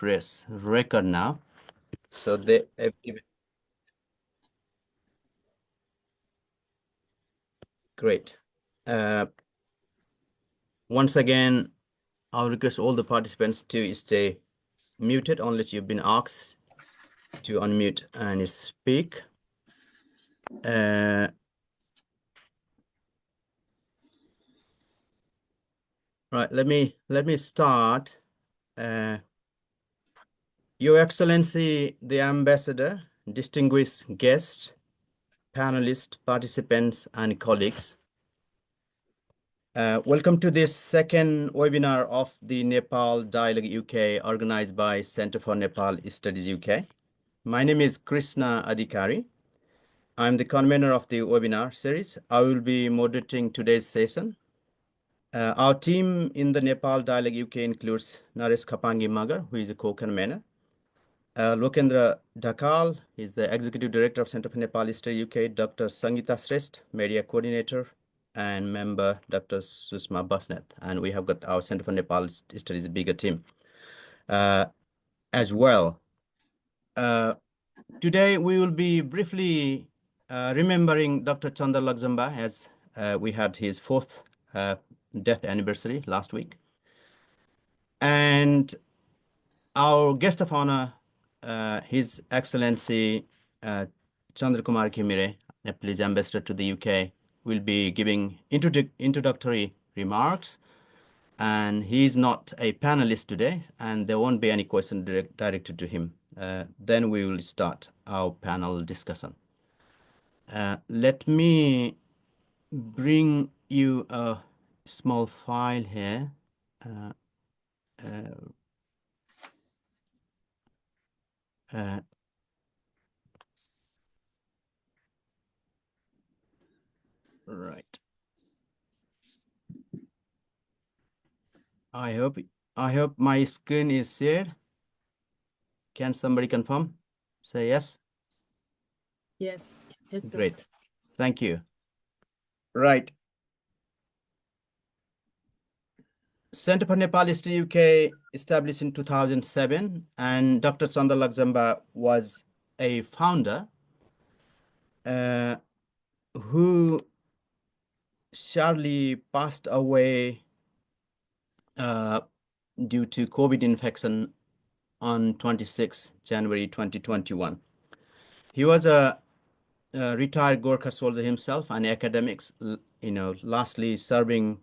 press record now. So great. Once again, I'll request all the participants to stay muted unless you've been asked to unmute and speak. Right, let me start. Your Excellency, the Ambassador, distinguished guests, panelists, participants, and colleagues. Welcome to this second webinar of the Nepal Dialogue UK organized by Center for Nepal Studies UK. My name is Krishna Adhikari. I'm the convener of the webinar series. I will be moderating today's session. Our team in the Nepal Dialogue UK includes Naresh Khapangi Magar, who is a co-convener. Lokendra Dhakal is the Executive Director of Center for Nepal Studies UK, Dr. Sangeeta Shrestha, Media Coordinator, and member Dr. Susma Basnet. And we have got our Center for Nepal Studies bigger team as well. Today, we will be briefly remembering Dr. Chandra Lagzamba as we had his 4th death anniversary last week. And our guest of honor, His Excellency Chandra Kumar Khimire, Nepalese ambassador to the UK, will be giving introductory remarks. And he's not a panelist today, and there won't be any question directed to him. Then we will start our panel discussion. Let me bring you a small file here. Right. I hope my screen is shared. Can somebody confirm? Say yes. Yes. Yes, sir. Great. Thank you. Right. Center for Nepal Studies UK established in 2007, and Dr. Chandra Lagzamba was a founder who sadly passed away due to COVID infection on 26 January 2021. He was a retired Gurkha soldier himself and academics, lastly serving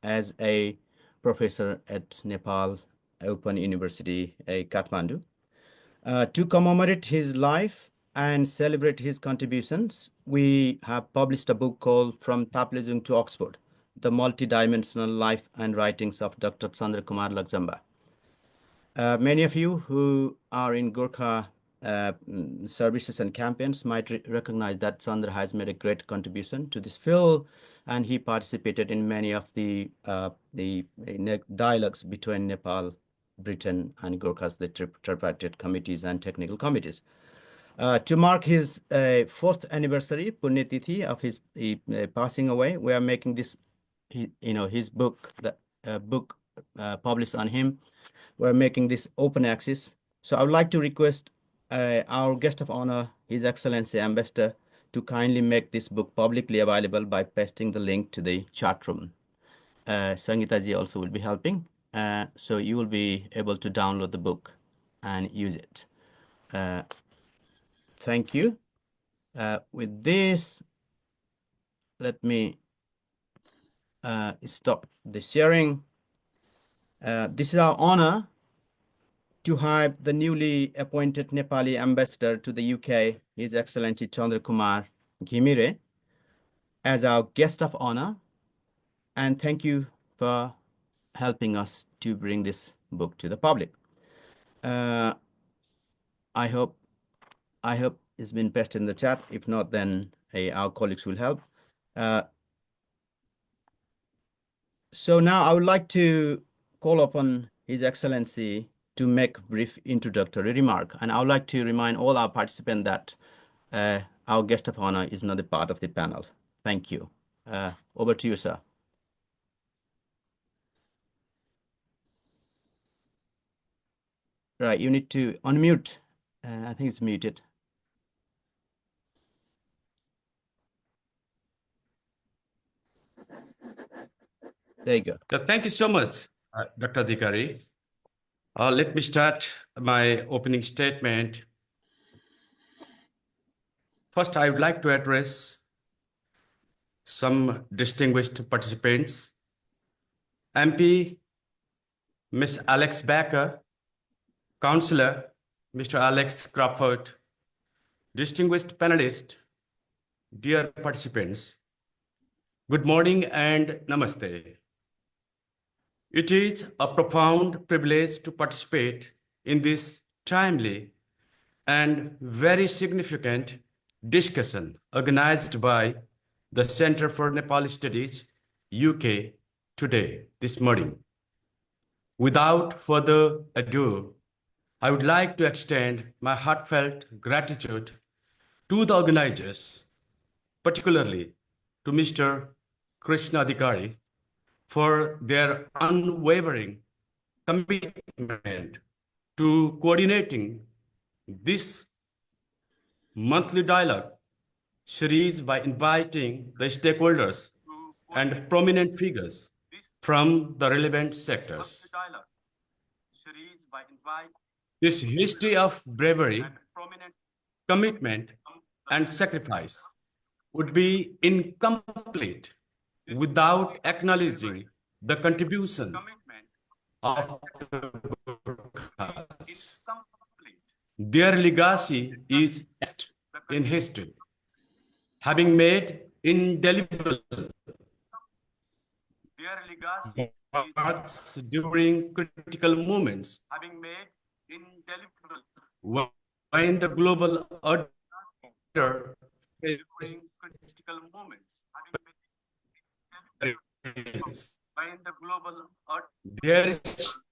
as a professor at Nepal Open University, Kathmandu. To commemorate his life and celebrate his contributions, we have published a book called From Taplejung to Oxford, The Multidimensional Life and Writings of Dr. Chandra Kumar Lagzamba. Many of you who are in Gurkha services and campaigns might recognize that Chandra has made a great contribution to this field, and he participated in many of the dialogues between Nepal, Britain, and Gurkhas, the tripartite committees and technical committees. To mark his 4th anniversary, Punyatithi, of his passing away, we are making this, his book, the book published on him. We're making this open access. So I would like to request our guest of honor, His Excellency Ambassador, to kindly make this book publicly available by pasting the link to the chat room. Sangeeta ji also will be helping. So you will be able to download the book and use it. Thank you. With this, let me stop the sharing. This is our honor to have the newly appointed Nepali ambassador to the UK, His Excellency Chandra Kumar Khimire, as our guest of honor. And thank you for helping us to bring this book to the public. I hope it's been pasted in the chat. If not, then our colleagues will help. So now I would like to call upon His Excellency to make a brief introductory remark. And I would like to remind all our participants that our guest of honor is not a part of the panel. Thank you. Over to you, sir. Right, you need to unmute. I think it's muted. There you go. Thank you so much, Dr. Adhikari. Let me start my opening statement. First, I would like to address some distinguished participants. MP Ms. Alex Becker, Councillor Mr. Alex Crawford, distinguished panelists, dear participants, good morning and namaste. It is a profound privilege to participate in this timely and very significant discussion organized by the Center for Nepali Studies, UK, today, this morning. Without further ado, I would like to extend my heartfelt gratitude to the organizers, particularly to Mr. Krishna Adhikari, for their unwavering commitment to coordinating this monthly dialogue series by inviting the stakeholders and prominent figures from the relevant sectors. This history of bravery, commitment, and sacrifice would be incomplete without acknowledging the contributions of the Gurkhas. Their legacy is etched in history, having made indelible marks during critical moments when the global order faced their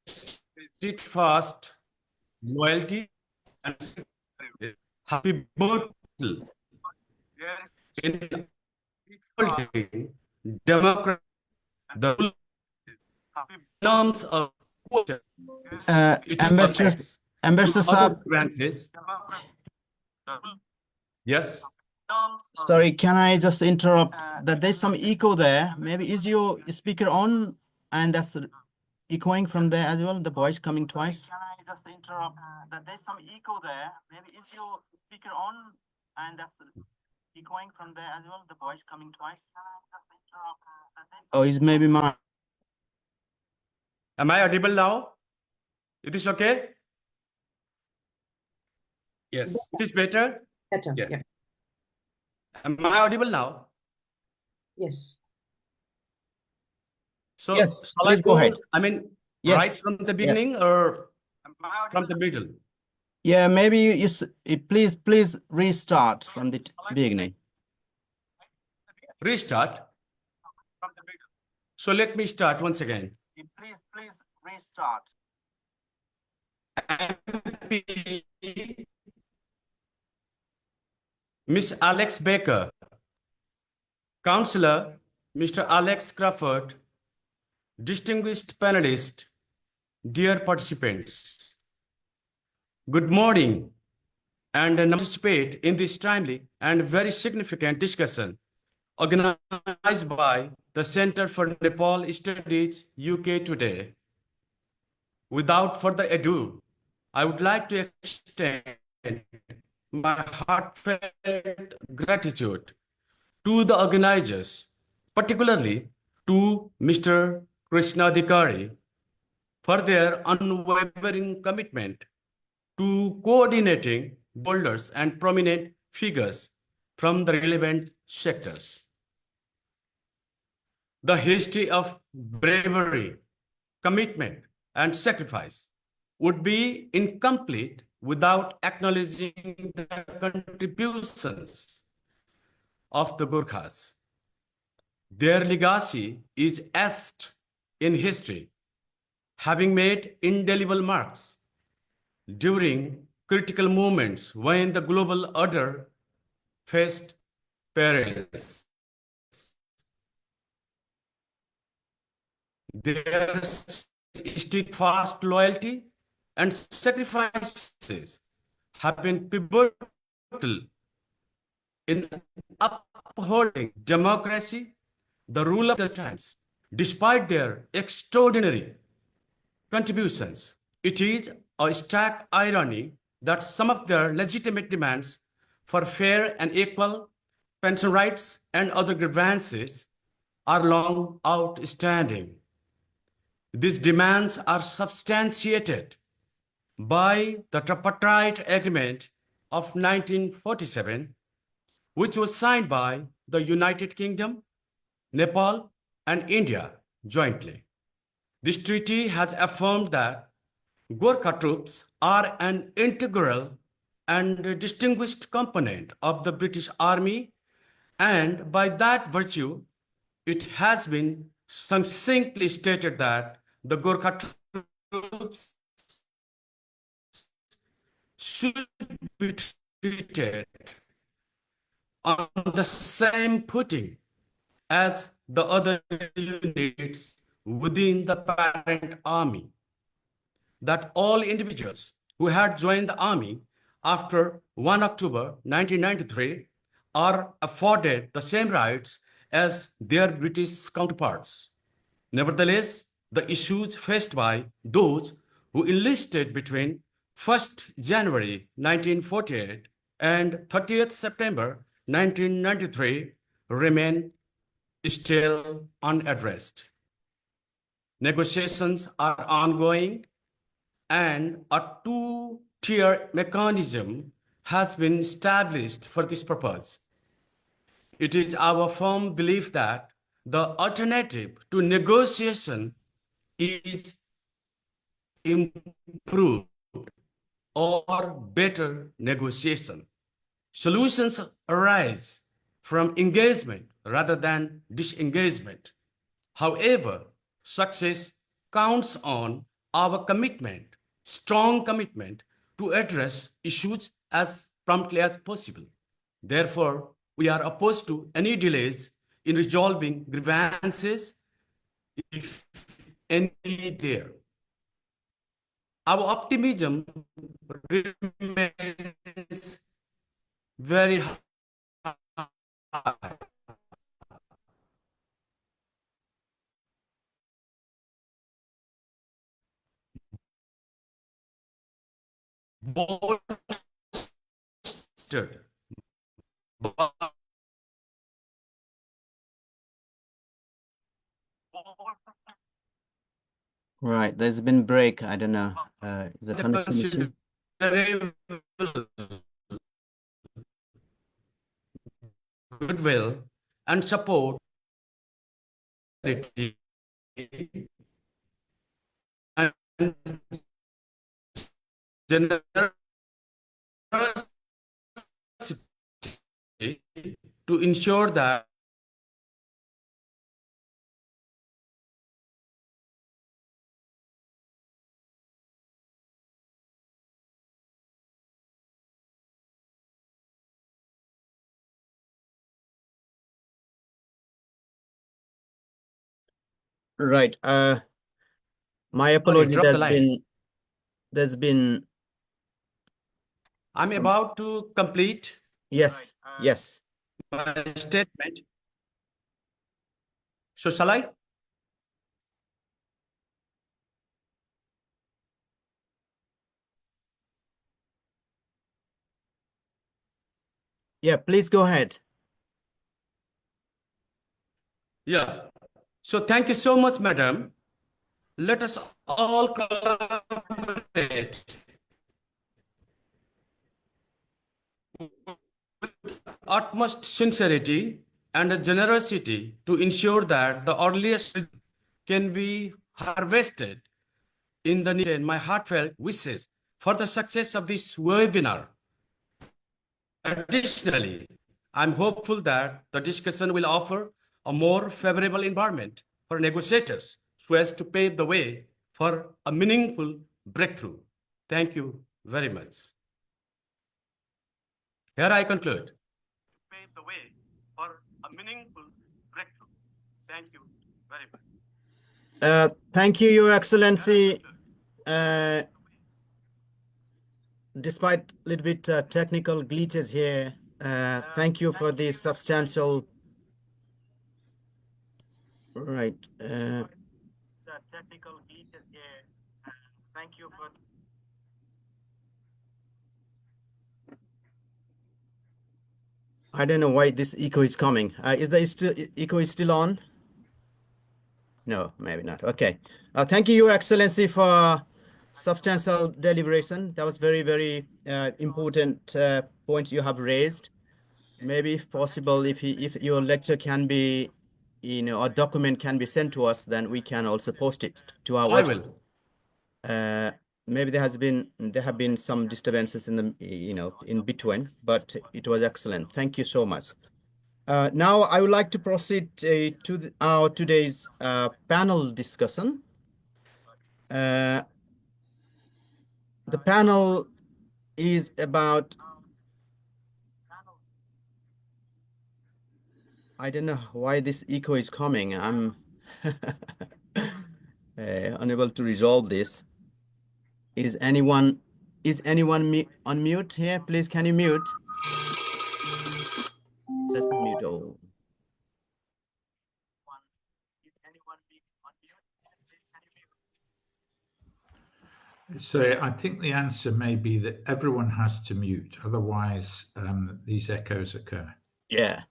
steadfast loyalty and happy birthday in upholding democracy, the norms of Ambassador other Saab, branches. Yes. sorry, can I just interrupt? That there's some echo there. Maybe is your speaker on and that's echoing from there as well, the voice coming twice? Can I just interrupt? That there's some echo there. Maybe is your speaker on and that's echoing from there as well, the voice coming twice? Can I just interrupt? Oh, is maybe my. Am I audible now? Is this okay? Yes. Is it better? Better. Yes. Yeah. Am I audible now? Yes. So Yes, shall I please go ahead. I mean, Yes. right from the beginning or from the middle? Yeah, maybe please restart from the beginning. Restart. So let me start once again. Please restart. MP Miss Alex Baker, Councillor Mr. Alex Crawford, distinguished panelists, dear participants, good morning and participate in this timely and very significant discussion organized by the Center for Nepal Studies, UK today. Without further ado, I would like to extend my heartfelt gratitude to the organizers, particularly to Mr. Krishna Adhikari, for their unwavering commitment to coordinating boulders and prominent figures from the relevant sectors. The history of bravery, commitment, and sacrifice would be incomplete without acknowledging the contributions of the Gurkhas. Their legacy is etched in history, having made indelible marks during critical moments when the global order faced perils. Their steadfast loyalty and sacrifices have been pivotal in upholding democracy, the rule of the times. Despite their extraordinary contributions, it is a stark irony that some of their legitimate demands for fair and equal pension rights and other grievances are long outstanding. These demands are substantiated by the Tripartite Agreement of 1947, which was signed by the United Kingdom, Nepal, and India jointly. This treaty has affirmed that Gurkha troops are an integral and distinguished component of the British Army, and by that virtue, it has been succinctly stated that the Gurkha troops should be treated on the same footing as the other units within the parent army, that all individuals who had joined the army after 1 October 1993 are afforded the same rights as their British counterparts. Nevertheless, the issues faced by those who enlisted between 1st January 1948 and 30th September 1993 remain still unaddressed. Negotiations are ongoing, and a two-tier mechanism has been established for this purpose. It is our firm belief that the alternative to negotiation is improved or better negotiation. Solutions arise from engagement rather than disengagement. However, success counts on our commitment, strong commitment to address issues as promptly as possible. Therefore, we are opposed to any delays in resolving grievances, if any there. Our optimism remains very high. Bolstered by Right, there's been break. I don't know. Is the the connection issue? considerable goodwill and support and generosity to ensure that Right. My sorry, apology. drop the line. There's been I'm some. about to complete Yes, yes. my statement. So shall I? Yeah, please go ahead. Yeah. So thank you so much, madam. Let us all collaborate with utmost sincerity and generosity to ensure that the earliest can be harvested in the need. My heartfelt wishes for the success of this webinar. Additionally, I'm hopeful that the discussion will offer a more favorable environment for negotiators so as to pave the way for a meaningful breakthrough. Thank you very much. Here I conclude. Pave the way for a meaningful breakthrough. Thank you very much. Thank you, Your Excellency. despite a little bit technical glitches here, thank you for the substantial. Right. Technical glitches here. Thank you for. I don't know why this echo is coming. Is the echo is still on? No, maybe not. Okay. Thank you, Your Excellency, for substantial deliberation. That was very, very important points you have raised. Maybe if possible, if your lecture can be, a document can be sent to us, then we can also post it to our I website. will. Maybe there have been some disturbances in the, in between, but it was excellent. Thank you so much. Now I would like to proceed to our today's panel discussion. The panel is about, I don't know why this echo is coming. I'm unable to resolve this. Is anyone on mute here? Please, can you mute? Let me mute all. So I think the answer may be that everyone has to mute, otherwise these echoes occur. Yeah.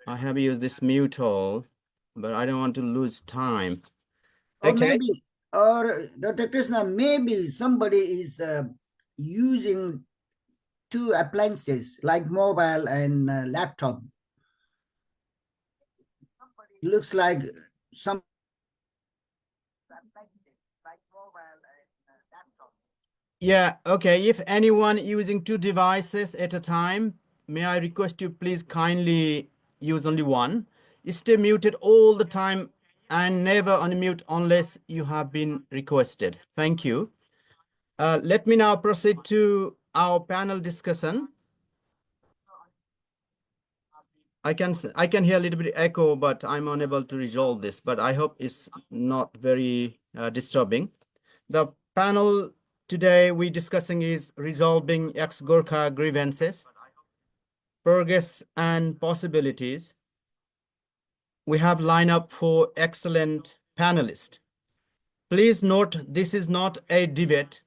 I have used this mute all, but I don't want to lose time. Or Okay. maybe, or Dr. Krishna, maybe somebody is using two appliances like mobile and laptop. Looks like some. Yeah, okay. If anyone using two devices at a time, may I request you please kindly use only one. Stay muted all the time and never unmute unless you have been requested. Thank you. Let me now proceed to our panel discussion. I can hear a little bit echo, but I'm unable to resolve this, but I hope it's not very disturbing. The panel today we're discussing is resolving ex-Gurkha grievances, progress and possibilities. We have lined up for excellent panelists. Please note this is not a debate,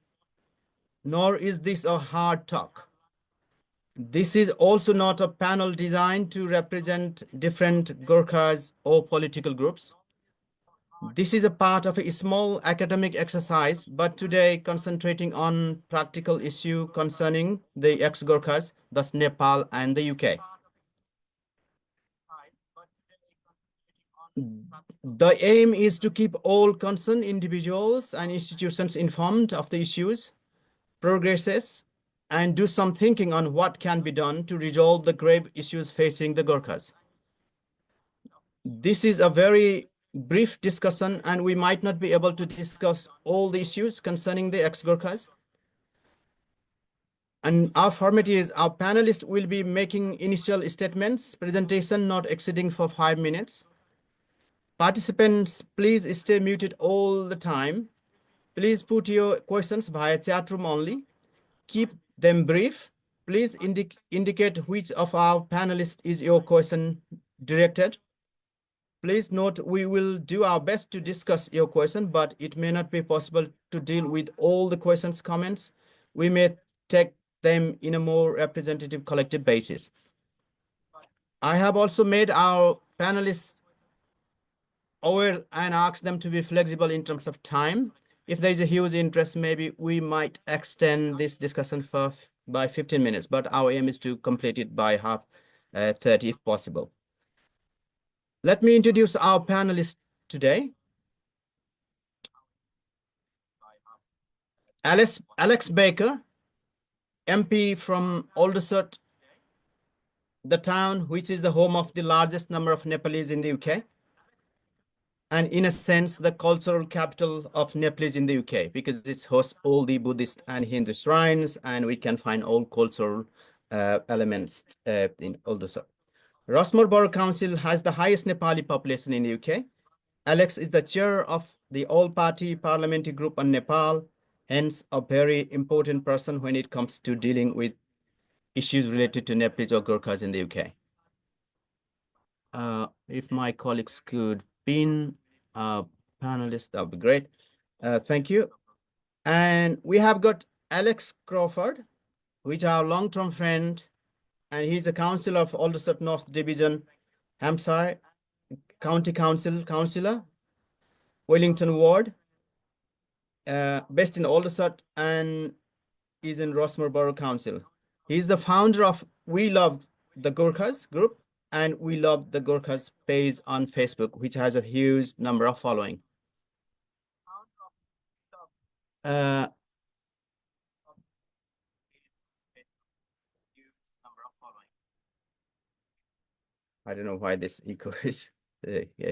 nor is this a hard talk. This is also not a panel designed to represent different Gurkhas or political groups. This is a part of a small academic exercise, but today concentrating on practical issue concerning the ex-Gurkhas, thus Nepal and the UK. The aim is to keep all concerned individuals and institutions informed of the issues, progresses, and do some thinking on what can be done to resolve the grave issues facing the Gurkhas. This is a very brief discussion, and we might not be able to discuss all the issues concerning the ex-Gurkhas. And our format is our panelists will be making initial statements, presentation not exceeding for 5 minutes. Participants, please stay muted all the time. Please put your questions via chat room only. Keep them brief. Please indicate which of our panelists is your question directed. Please note we will do our best to discuss your question, but it may not be possible to deal with all the questions, comments. We may take them in a more representative collective basis. I have also made our panelists aware and asked them to be flexible in terms of time. If there is a huge interest, maybe we might extend this discussion by 15 minutes, but our aim is to complete it by 30 if possible. Let me introduce our panelists today. Alex Baker, MP from Aldershot, the town which is the home of the largest number of Nepalese in the UK. And in a sense, the cultural capital of Nepal in the UK, because it hosts all the Buddhist and Hindu shrines, and we can find all cultural elements in Aldershot. Rossmore Borough Council has the highest Nepali population in the UK. Alex is the chair of the All-Party Parliamentary Group on Nepal. hence a very important person when it comes to dealing with issues related to Nepalese or Gurkhas in the UK. If my colleagues could pin a panelist, that would be great. Thank you. And we have got Alex Crawford, who is our long-term friend, and he's a councillor of Aldershot North Division, Hampshire, County Councillor, Wellington Ward, based in Aldershot, and is in Rossmore Borough Council. He's the founder of We Love the Gurkhas group, and We Love the Gurkhas page on Facebook, which has a huge number of following. I don't know why this echo is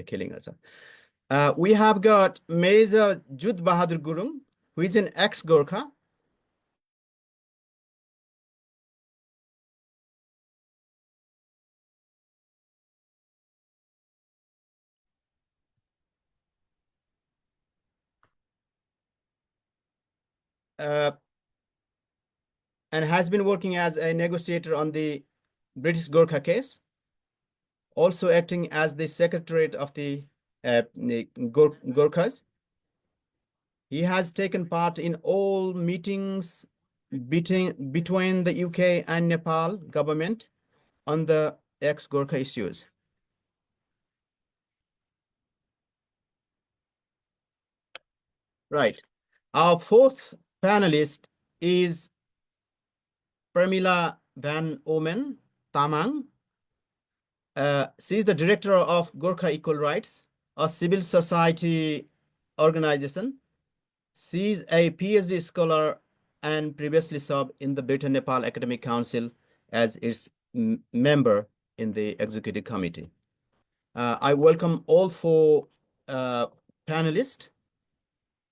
killing us. We have got Meza Jud Bahadur Gurung, who is an ex-Gurkha. And has been working as a negotiator on the British Gurkha case, also acting as the secretariat of the Gurkhas. He has taken part in all meetings between the UK and Nepal government on the ex-Gurkha issues. Right. Our fourth panelist is Pramila Van Omen Tamang. She is the director of Gurkha Equal Rights, a civil society organization. She is a PhD scholar and previously served in the Britain Nepal Academic Council as its member in the executive committee. I welcome all four panelists,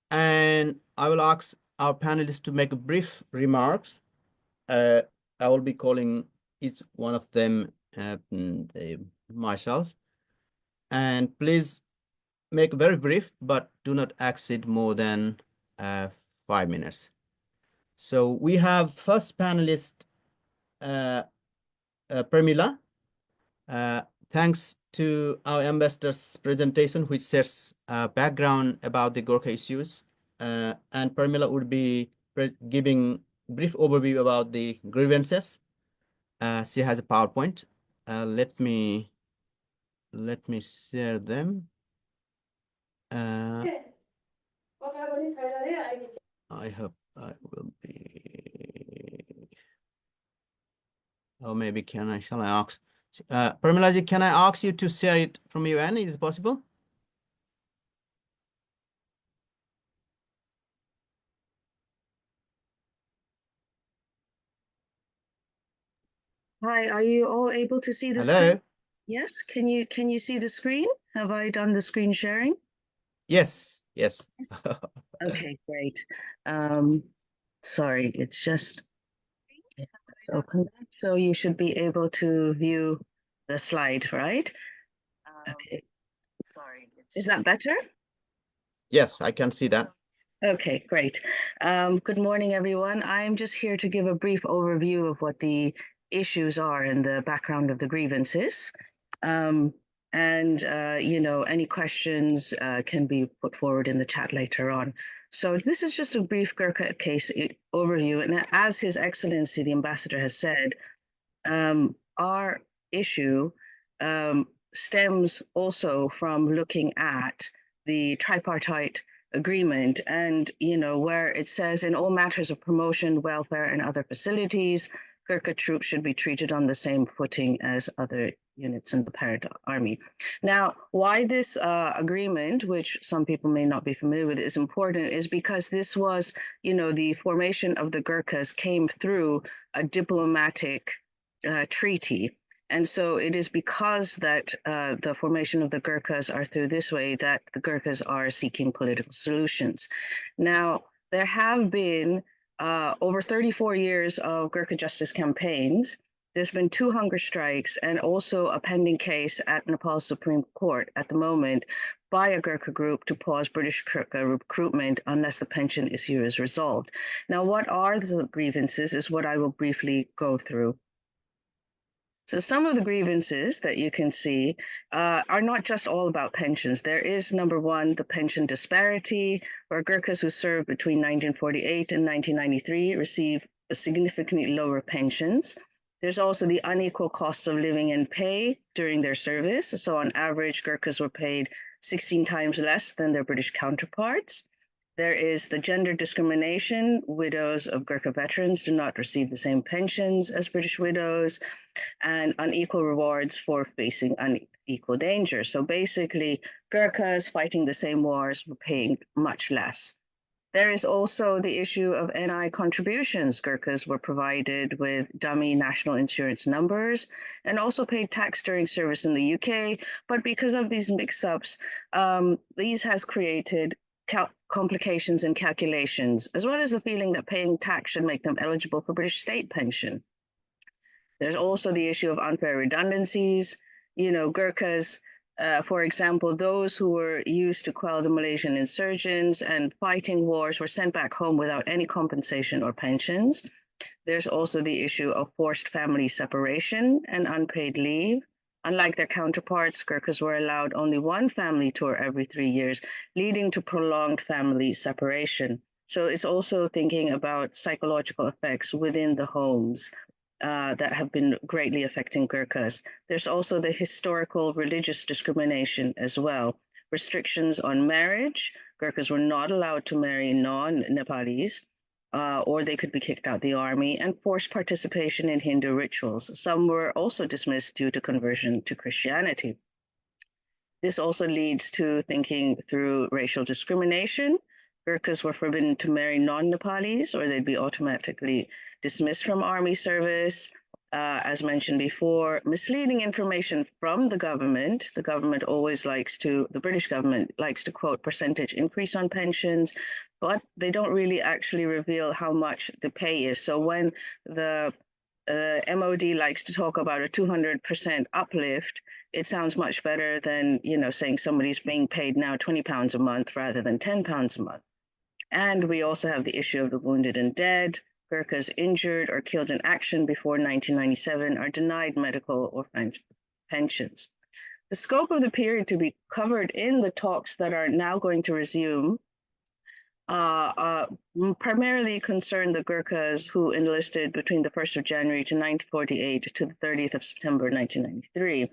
and I will ask our panelists to make brief remarks. I will be calling each one of them myself. And please make very brief, but do not exceed more than 5 minutes. So we have first panelist, Pramila. Thanks to our ambassador's presentation, which shares background about the Gurkha issues. And Pramila would be giving brief overview about the grievances. She has a PowerPoint. Let me share them. I hope I will be. Or maybe shall I ask? Parmilaji, can I ask you to share it from your end? Is it possible? Hi, are you all able to see the Hello? screen? Yes, can you see the screen? Have I done the screen sharing? Yes, yes. Okay, great. Sorry, it's just open. So you should be able to view the slide, right? Okay. Sorry. Is that better? Yes, I can see that. Okay, great. Good morning, everyone. I'm just here to give a brief overview of what the issues are and the background of the grievances. Any questions can be put forward in the chat later on. So this is just a brief Gurkha case overview. And as His Excellency, the Ambassador, has said, our issue stems also from looking at the tripartite agreement and, where it says in all matters of promotion, welfare, and other facilities, Gurkha troops should be treated on the same footing as other units in the parent army. Now, why this agreement, which some people may not be familiar with, is important is because this was, the formation of the Gurkhas came through a diplomatic treaty. And so it is because that the formation of the Gurkhas are through this way that the Gurkhas are seeking political solutions. Now, there have been over 34 years of Gurkha justice campaigns, There's been 2 hunger strikes and also a pending case at Nepal Supreme Court at the moment by a Gurkha group to pause British Gurkha recruitment unless the pension issue is resolved. Now, what are the grievances is what I will briefly go through. So some of the grievances that you can see are not just all about pensions. There is, number one, the pension disparity, where Gurkhas who served between 1948 and 1993 receive significantly lower pensions. There's also the unequal costs of living and pay during their service. So on average, Gurkhas were paid 16 times less than their British counterparts. There is the gender discrimination. Widows of Gurkha veterans do not receive the same pensions as British widows, and unequal rewards for facing unequal danger. So basically, Gurkhas fighting the same wars were paying much less. There is also the issue of NI contributions. Gurkhas were provided with dummy national insurance numbers and also paid tax during service in the UK. But because of these mix-ups, these has created complications in calculations, as well as the feeling that paying tax should make them eligible for British state pension. There's also the issue of unfair redundancies. You know, Gurkhas, for example, those who were used to quell the Malaysian insurgents and fighting wars were sent back home without any compensation or pensions. There's also the issue of forced family separation and unpaid leave. Unlike their counterparts, Gurkhas were allowed only one family tour every 3 years, leading to prolonged family separation. So it's also thinking about psychological effects within the homes that have been greatly affecting Gurkhas. There's also the historical religious discrimination as well. Restrictions on marriage. Gurkhas were not allowed to marry non-Nepalis, or they could be kicked out the army, and forced participation in Hindu rituals. Some were also dismissed due to conversion to Christianity. This also leads to thinking through racial discrimination. Gurkhas were forbidden to marry non-Nepalis, or they'd be automatically dismissed from army service. As mentioned before, misleading information from the government. The government always likes to, the British government likes to quote percentage increase on pensions, but they don't really actually reveal how much the pay is. So when the MOD likes to talk about a 200% uplift, it sounds much better than, you know, saying somebody's being paid now £20 a month rather than £10 a month. And we also have the issue of the wounded and dead. Gurkhas injured or killed in action before 1997 are denied medical or pensions. The scope of the period to be covered in the talks that are now going to resume primarily concern the Gurkhas who enlisted between the 1st of January to 1948 to the 30th of September 1993.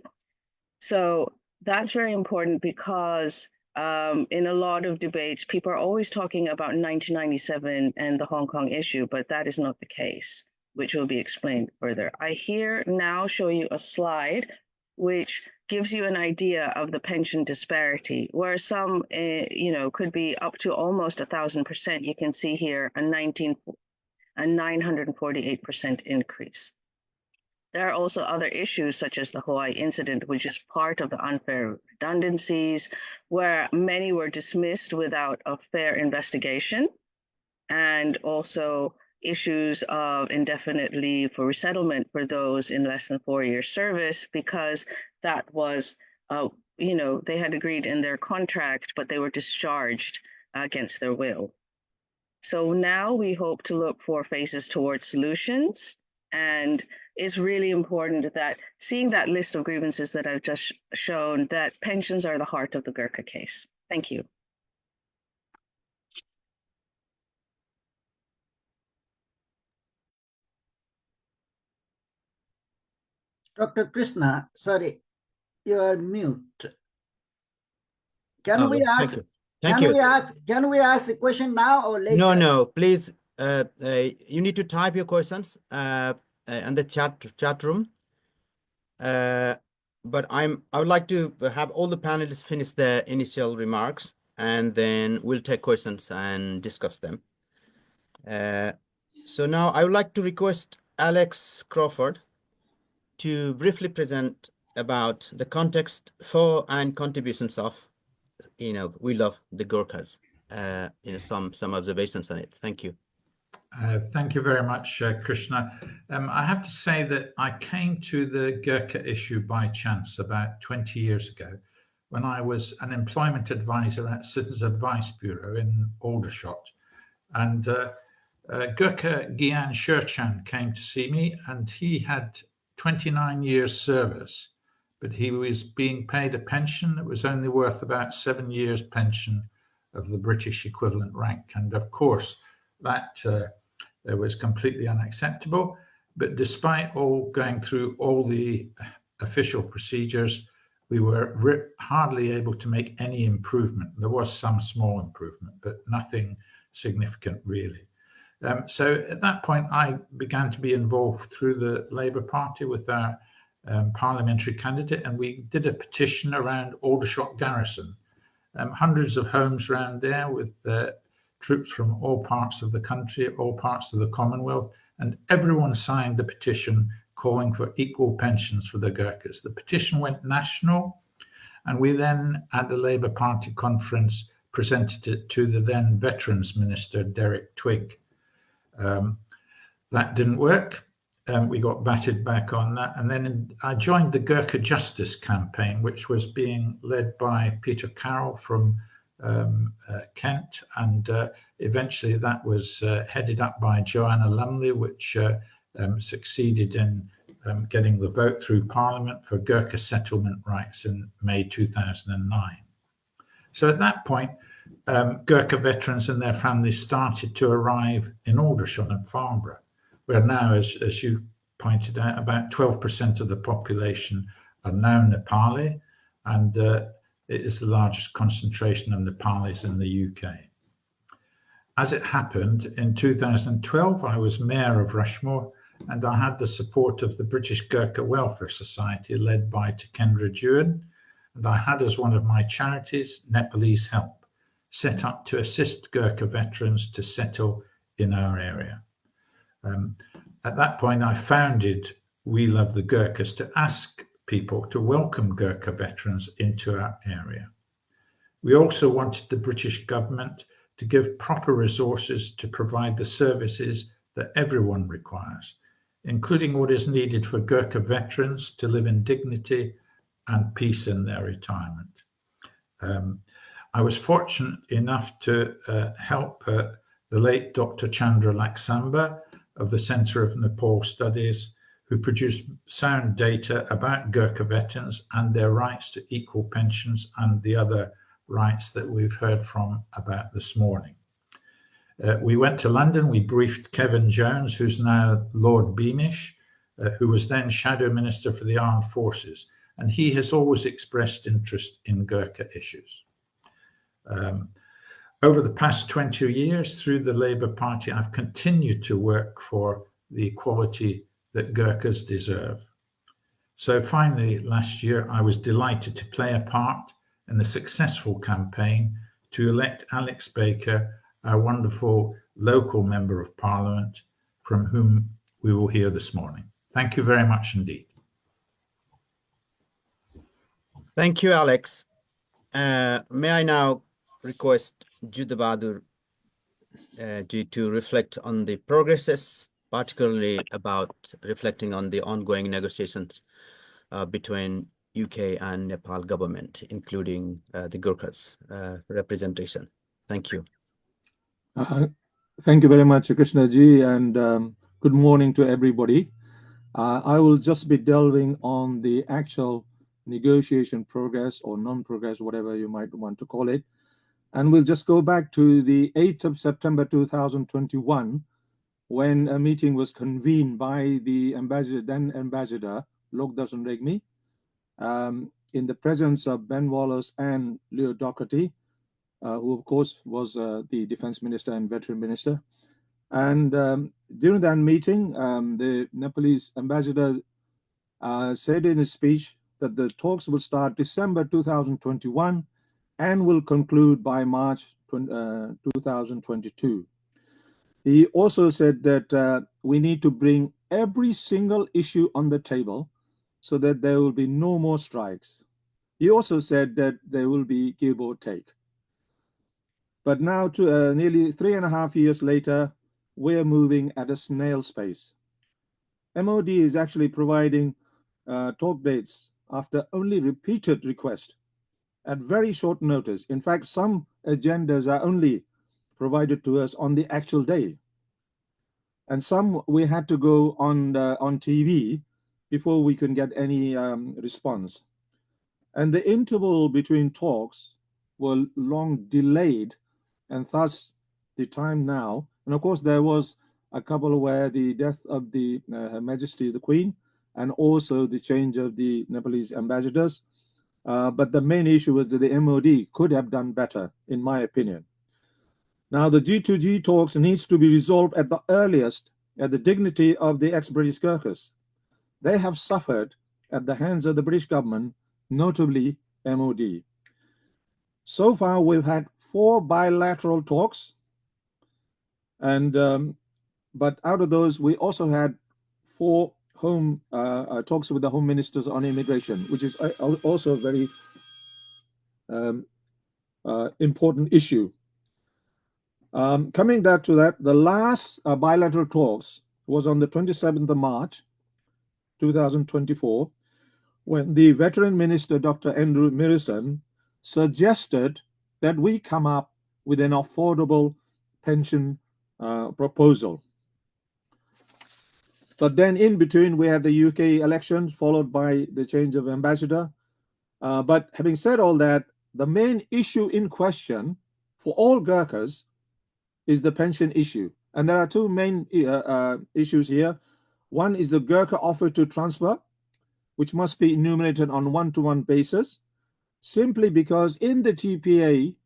So that's very important because in a lot of debates, people are always talking about 1997 and the Hong Kong issue, but that is not the case, which will be explained further. I here now show you a slide which gives you an idea of the pension disparity, where some, could be up to almost 1,000%. You can see here a 948% increase. There are also other issues such as the Hawaii incident, which is part of the unfair redundancies, where many were dismissed without a fair investigation, and also issues of indefinite leave for resettlement for those in less than 4 years service, because that was, they had agreed in their contract, but they were discharged against their will. So now we hope to look for phases towards solutions. And it's really important that seeing that list of grievances that I've just shown, that pensions are the heart of the Gurkha case. Thank you. Dr. Krishna, sorry, you are mute. Can we ask? Can we ask the question now or later? No, please. You need to type your questions in the chat room. But I would like to have all the panelists finish their initial remarks, and then we'll take questions and discuss them. So now I would like to request Alex Crawford to briefly present about the context for and contributions of, We Love the Gurkhas, some observations on it. Thank you. Thank you very much, Krishna. I have to say that I came to the Gurkha issue by chance about 20 years ago when I was an employment advisor at Citizens Advice Bureau in Aldershot. And Gurkha Gyan Sherchan came to see me, and he had 29 years service, but he was being paid a pension that was only worth about 7 years pension of the British equivalent rank. And of course, that was completely unacceptable. But despite all going through all the official procedures, we were hardly able to make any improvement. There was some small improvement, but nothing significant really. So at that point, I began to be involved through the Labour Party with our parliamentary candidate, and we did a petition around Aldershot Garrison. Hundreds of homes around there with troops from all parts of the country, all parts of the Commonwealth, and everyone signed the petition calling for equal pensions for the Gurkhas. The petition went national, and we then, at the Labour Party conference, presented it to the then Veterans Minister, Derek Twigg. That didn't work. We got batted back on that. And then I joined the Gurkha Justice campaign, which was being led by Peter Carroll from Kent. And eventually that was headed up by Joanna Lumley, which succeeded in getting the vote through Parliament for Gurkha settlement rights in May 2009. So at that point, Gurkha veterans and their families started to arrive in Aldershot and Farnborough, where now, as you pointed out, about 12% of the population are now Nepali, and it is the largest concentration of Nepalis in the UK. As it happened, in 2012, I was Mayor of Rushmore, and I had the support of the British Gurkha Welfare Society, led by Tikendra Dewan, and I had as one of my charities, Nepalese Help, set up to assist Gurkha veterans to settle in our area. At that point, I founded We Love the Gurkhas to ask people to welcome Gurkha veterans into our area. We also wanted the British government to give proper resources to provide the services that everyone requires, including what is needed for Gurkha veterans to live in dignity and peace in their retirement. I was fortunate enough to help the late Dr. Chandra Laxamba of the Centre of Nepal Studies, who produced sound data about Gurkha veterans and their rights to equal pensions and the other rights that we've heard from about this morning. We went to London, we briefed Kevin Jones, who's now Lord Beamish, who was then Shadow Minister for the Armed Forces, and he has always expressed interest in Gurkha issues. Over the past 20 years, through the Labour Party, I've continued to work for the equality that Gurkhas deserve. So finally, last year, I was delighted to play a part in the successful campaign to elect Alex Baker, our wonderful local Member of Parliament, from whom we will hear this morning. Thank you very much indeed. Thank you, Alex. May I now request Juda Bahadur ji to reflect on the progresses, particularly about reflecting on the ongoing negotiations between UK and Nepal government, including the Gurkhas representation. Thank you. Thank you very much, Krishna ji, and good morning to everybody. I will just be delving on the actual negotiation progress or non-progress, whatever you might want to call it. And we'll just go back to the 8th of September 2021, when a meeting was convened by the then ambassador, Lokdarshan Regmi, in the presence of Ben Wallace and Leo Doherty, who of course was the Defense Minister and Veteran Minister. And during that meeting, the Nepalese ambassador said in his speech that the talks will start December 2021 and will conclude by March 2022. He also said that we need to bring every single issue on the table so that there will be no more strikes. He also said that there will be give or take. But now, nearly 3.5 years later, we're moving at a snail's pace. MOD is actually providing talk dates after only repeated requests at very short notice. In fact, some agendas are only provided to us on the actual day, and some we had to go on TV before we can get any response. And the interval between talks were long delayed, and thus the time now. And of course, there was a couple where the death of the Her Majesty the Queen, and also the change of the Nepalese ambassadors. But the main issue was that the MOD could have done better, in my opinion. Now, the G2G talks needs to be resolved at the earliest at the dignity of the ex-British Gurkhas. They have suffered at the hands of the British government, notably MOD. So far, we've had 4 bilateral talks, and but out of those, we also had 4 home talks with the home ministers on immigration, which is also a very important issue. Coming back to that, the last bilateral talks was on the 27th of March, 2024, when the veteran minister, Dr. Andrew Mirison, suggested that we come up with an affordable pension proposal. But then in between, we had the UK elections, followed by the change of ambassador. But having said all that, the main issue in question for all Gurkhas is the pension issue. And there are 2 main issues here. One is the Gurkha offer to transfer, which must be enumerated on one-to-one basis, simply because in the TPA,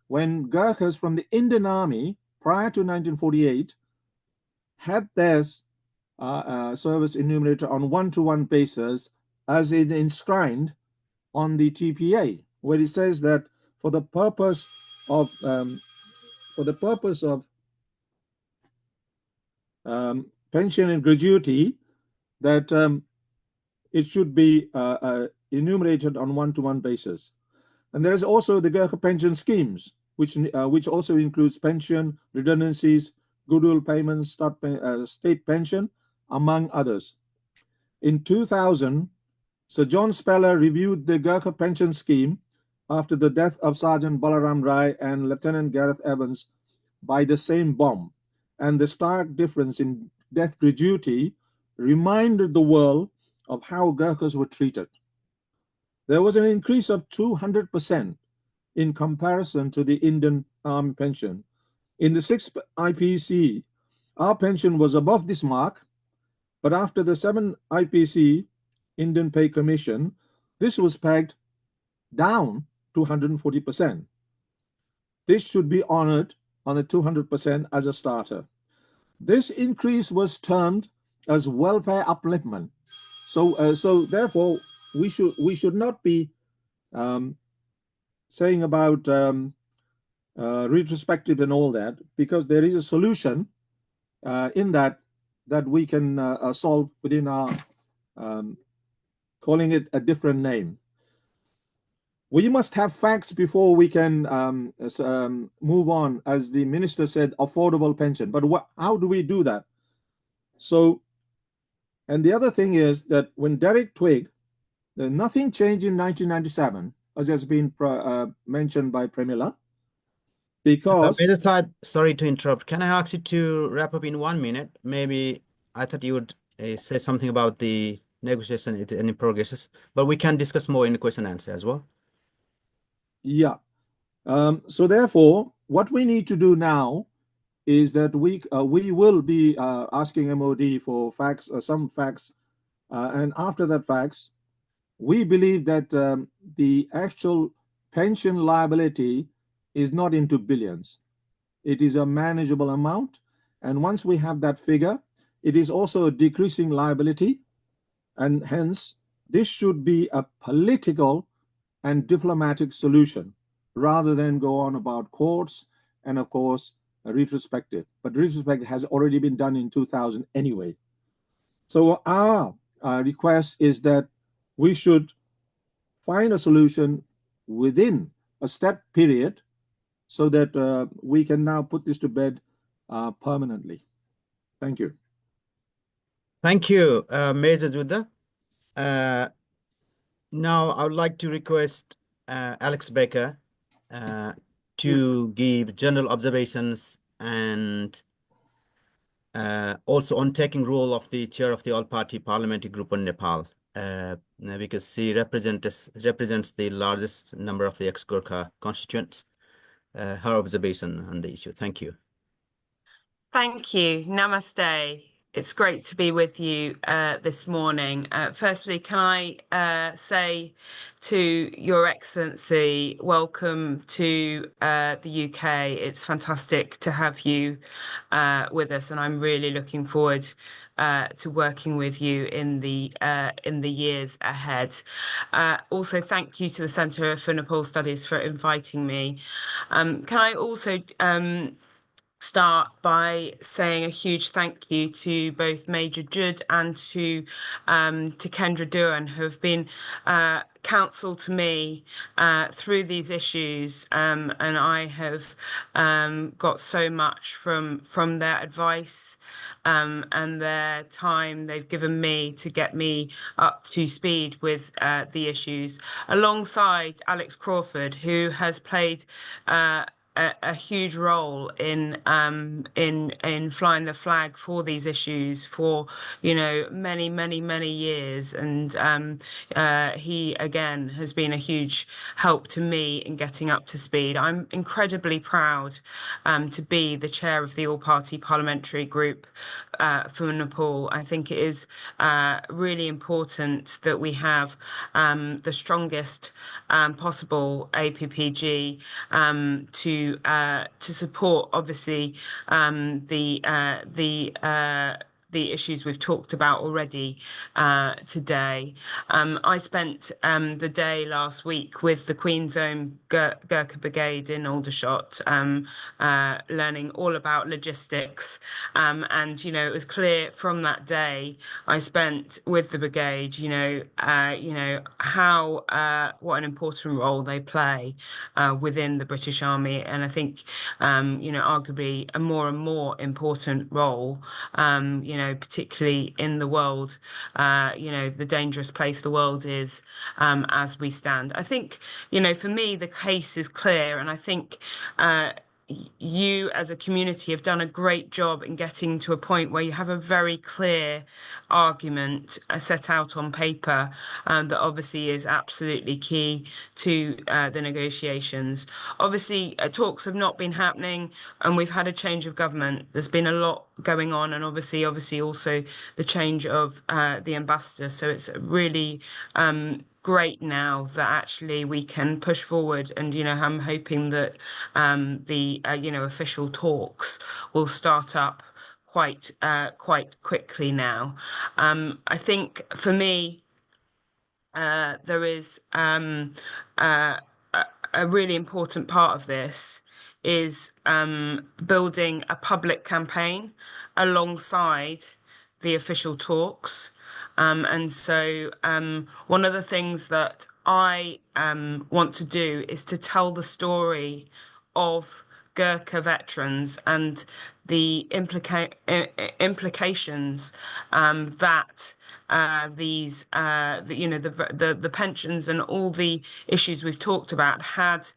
when Gurkhas from the Indian Army prior to 1948 had their service enumerated on one-to-one basis, as is enshrined on the TPA, where it says that for the purpose of pension and gratuity, that it should be enumerated on one-to-one basis. And there is also the Gurkha pension schemes, which also includes pension, redundancies, goodwill payments, state pension, among others. In 2000, Sir John Speller reviewed the Gurkha pension scheme after the death of Sergeant Balaram Rai and Lieutenant Gareth Evans by the same bomb. And the stark difference in death gratuity reminded the world of how Gurkhas were treated. There was an increase of 200% in comparison to the Indian Army pension. In the 6th IPC, our pension was above this mark, but after the 7th IPC, Indian Pay Commission, this was pegged down to 140%. This should be honored on the 200% as a starter. This increase was termed as welfare upliftment. So therefore, we should not be saying about retrospective and all that, because there is a solution in that we can solve within our calling it a different name. We must have facts before we can move on, as the minister said, affordable pension. But how do we do that? So, and the other thing is that when Derek Twigg, nothing changed in 1997, as has been mentioned by Premila, because... Minister, sorry to interrupt. Can I ask you to wrap up in 1 minute? Maybe I thought you would say something about the negotiation, if any progresses, but we can discuss more in the question and answer as well. Yeah. So therefore, what we need to do now is that we will be asking MOD for facts, some facts, and after that facts, we believe that the actual pension liability is not into billions. It is a manageable amount, and once we have that figure, it is also a decreasing liability, and hence this should be a political and diplomatic solution rather than go on about courts and of course a retrospective. But retrospective has already been done in 2000 anyway. So our request is that we should find a solution within a step period so that we can now put this to bed permanently. Thank you. Thank you, Major Judah. Now, I would like to request Alex Baker to give general observations and also on taking role of the chair of the all-party parliamentary group on Nepal, because he represents the largest number of the ex-Gurkha constituents. Her observation on the issue. Thank you. Thank you. Namaste. It's great to be with you this morning. Firstly, can I say to Your Excellency, welcome to the UK. It's fantastic to have you with us, and I'm really looking forward to working with you in the years ahead. Also, thank you to the Centre for Nepal Studies for inviting me. Can I also start by saying a huge thank you to both Major Judd and to Kendra Duran, who have been counsel to me through these issues, and I have got so much from their advice and their time they've given me to get me up to speed with the issues, alongside Alex Crawford, who has played a huge role in flying the flag for these issues for many years, and he again has been a huge help to me in getting up to speed. I'm incredibly proud to be the chair of the all-party parliamentary group for Nepal. I think it is really important that we have the strongest possible APPG to support, obviously, the issues we've talked about already today. I spent the day last week with the Queen's Own Gurkha Brigade in Aldershot, learning all about logistics. And, it was clear from that day I spent with the brigade, how, what an important role they play within the British Army. And I think, arguably a more and more important role, particularly in the world, the dangerous place the world is as we stand. I think, for me, the case is clear. And I think you as a community have done a great job in getting to a point where you have a very clear argument set out on paper that obviously is absolutely key to the negotiations. Obviously, talks have not been happening, and we've had a change of government. There's been a lot going on, and obviously also the change of the ambassador. So it's really great now that actually we can push forward, and I'm hoping that the official talks will start up quite quickly now. I think for me there is a really important part of this is building a public campaign alongside the official talks. And so one of the things that I want to do is to tell the story of Gurkha veterans and the implications that these, the pensions and all the issues we've talked about had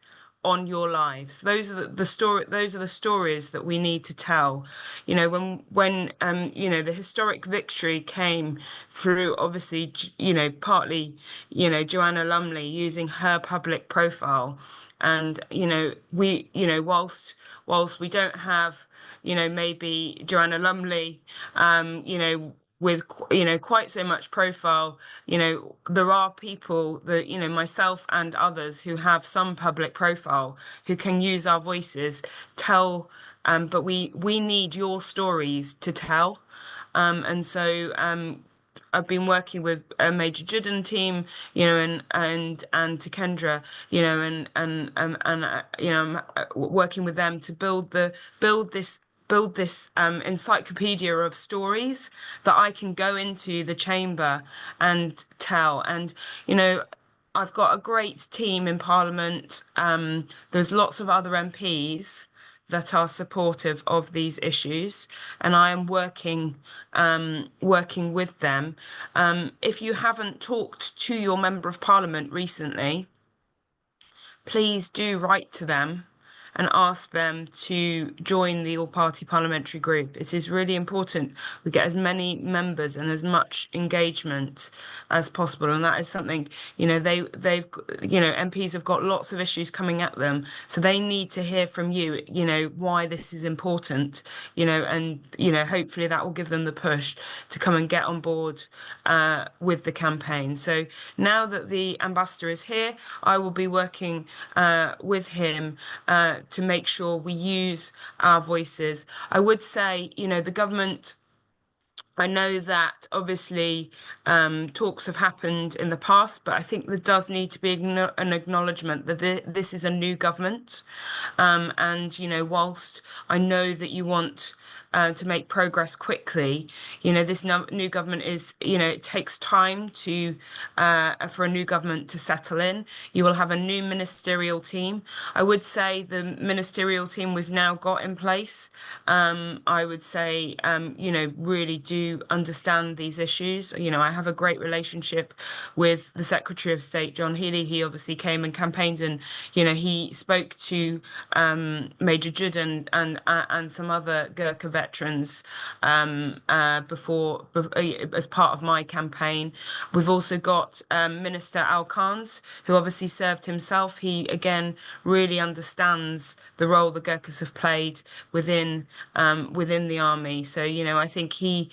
on your lives. Those are the story. Those are the stories that we need to tell. When the historic victory came through, obviously, partly, Joanna Lumley using her public profile, and we, whilst we don't have, maybe Joanna Lumley, with quite so much profile, there are people that myself and others who have some public profile who can use our voices, tell, but we need your stories to tell, and so I've been working with Major Judd team, and to Kendra, and working with them to build this encyclopedia of stories that I can go into the chamber and tell. And I've got a great team in Parliament. There's lots of other MPs that are supportive of these issues, and I am working with them. If you haven't talked to your Member of Parliament recently, please do write to them and ask them to join the all-party parliamentary group. It is really important we get as many members and as much engagement as possible, and that is something, they've MPs have got lots of issues coming at them, so they need to hear from you, why this is important, and hopefully that will give them the push to come and get on board with the campaign. So now that the ambassador is here, I will be working with him to make sure we use our voices. I would say, the government, I know that obviously talks have happened in the past, but I think there does need to be an acknowledgement that this is a new government. And, whilst I know that you want to make progress quickly, this new government is, it takes time for a new government to settle in. You will have a new ministerial team. I would say the ministerial team we've now got in place, I would say, really do understand these issues. I have a great relationship with the Secretary of State, John Healey. He obviously came and campaigned, and he spoke to Major Judd and some other Gurkha veterans before as part of my campaign. We've also got Minister Al Khans, who obviously served himself. He again really understands the role the Gurkhas have played within the army. So I think he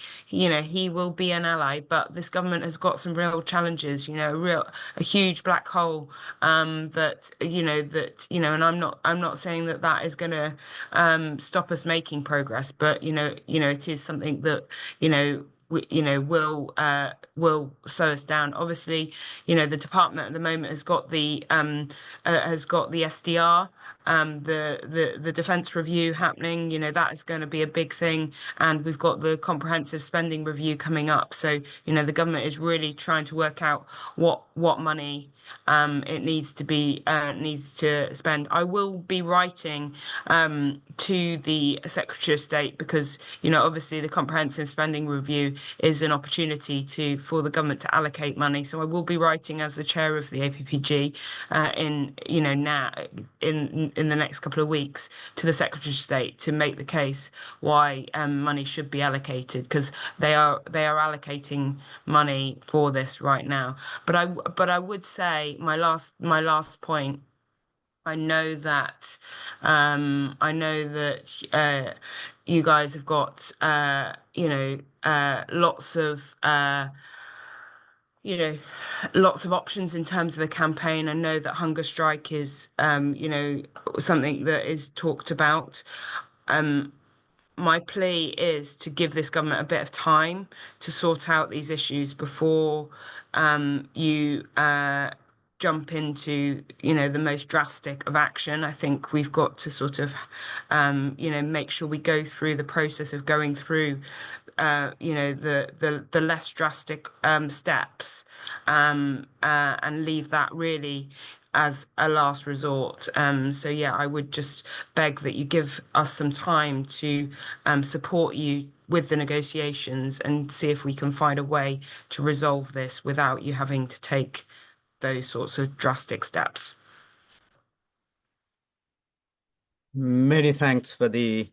will be an ally, but this government has got some real challenges, a huge black hole that and I'm not saying that is going to stop us making progress, but it is something that will slow us down. Obviously, the department at the moment has got the SDR, the defence review happening. That is going to be a big thing, and we've got the comprehensive spending review coming up. So the government is really trying to work out what money it needs to spend. I will be writing to the Secretary of State because obviously the comprehensive spending review is an opportunity for the government to allocate money. So I will be writing as the chair of the APPG in the next couple of weeks to the Secretary of State to make the case why money should be allocated, because they are allocating money for this right now. But I would say my last point. I know that you guys have got lots of options in terms of the campaign. I know that hunger strike is something that is talked about. My plea is to give this government a bit of time to sort out these issues before you jump into the most drastic of action. I think we've got to sort of make sure we go through the process of going through the less drastic steps and leave that really as a last resort. So yeah, I would just beg that you give us some time to support you with the negotiations and see if we can find a way to resolve this without you having to take those sorts of drastic steps. Many thanks for the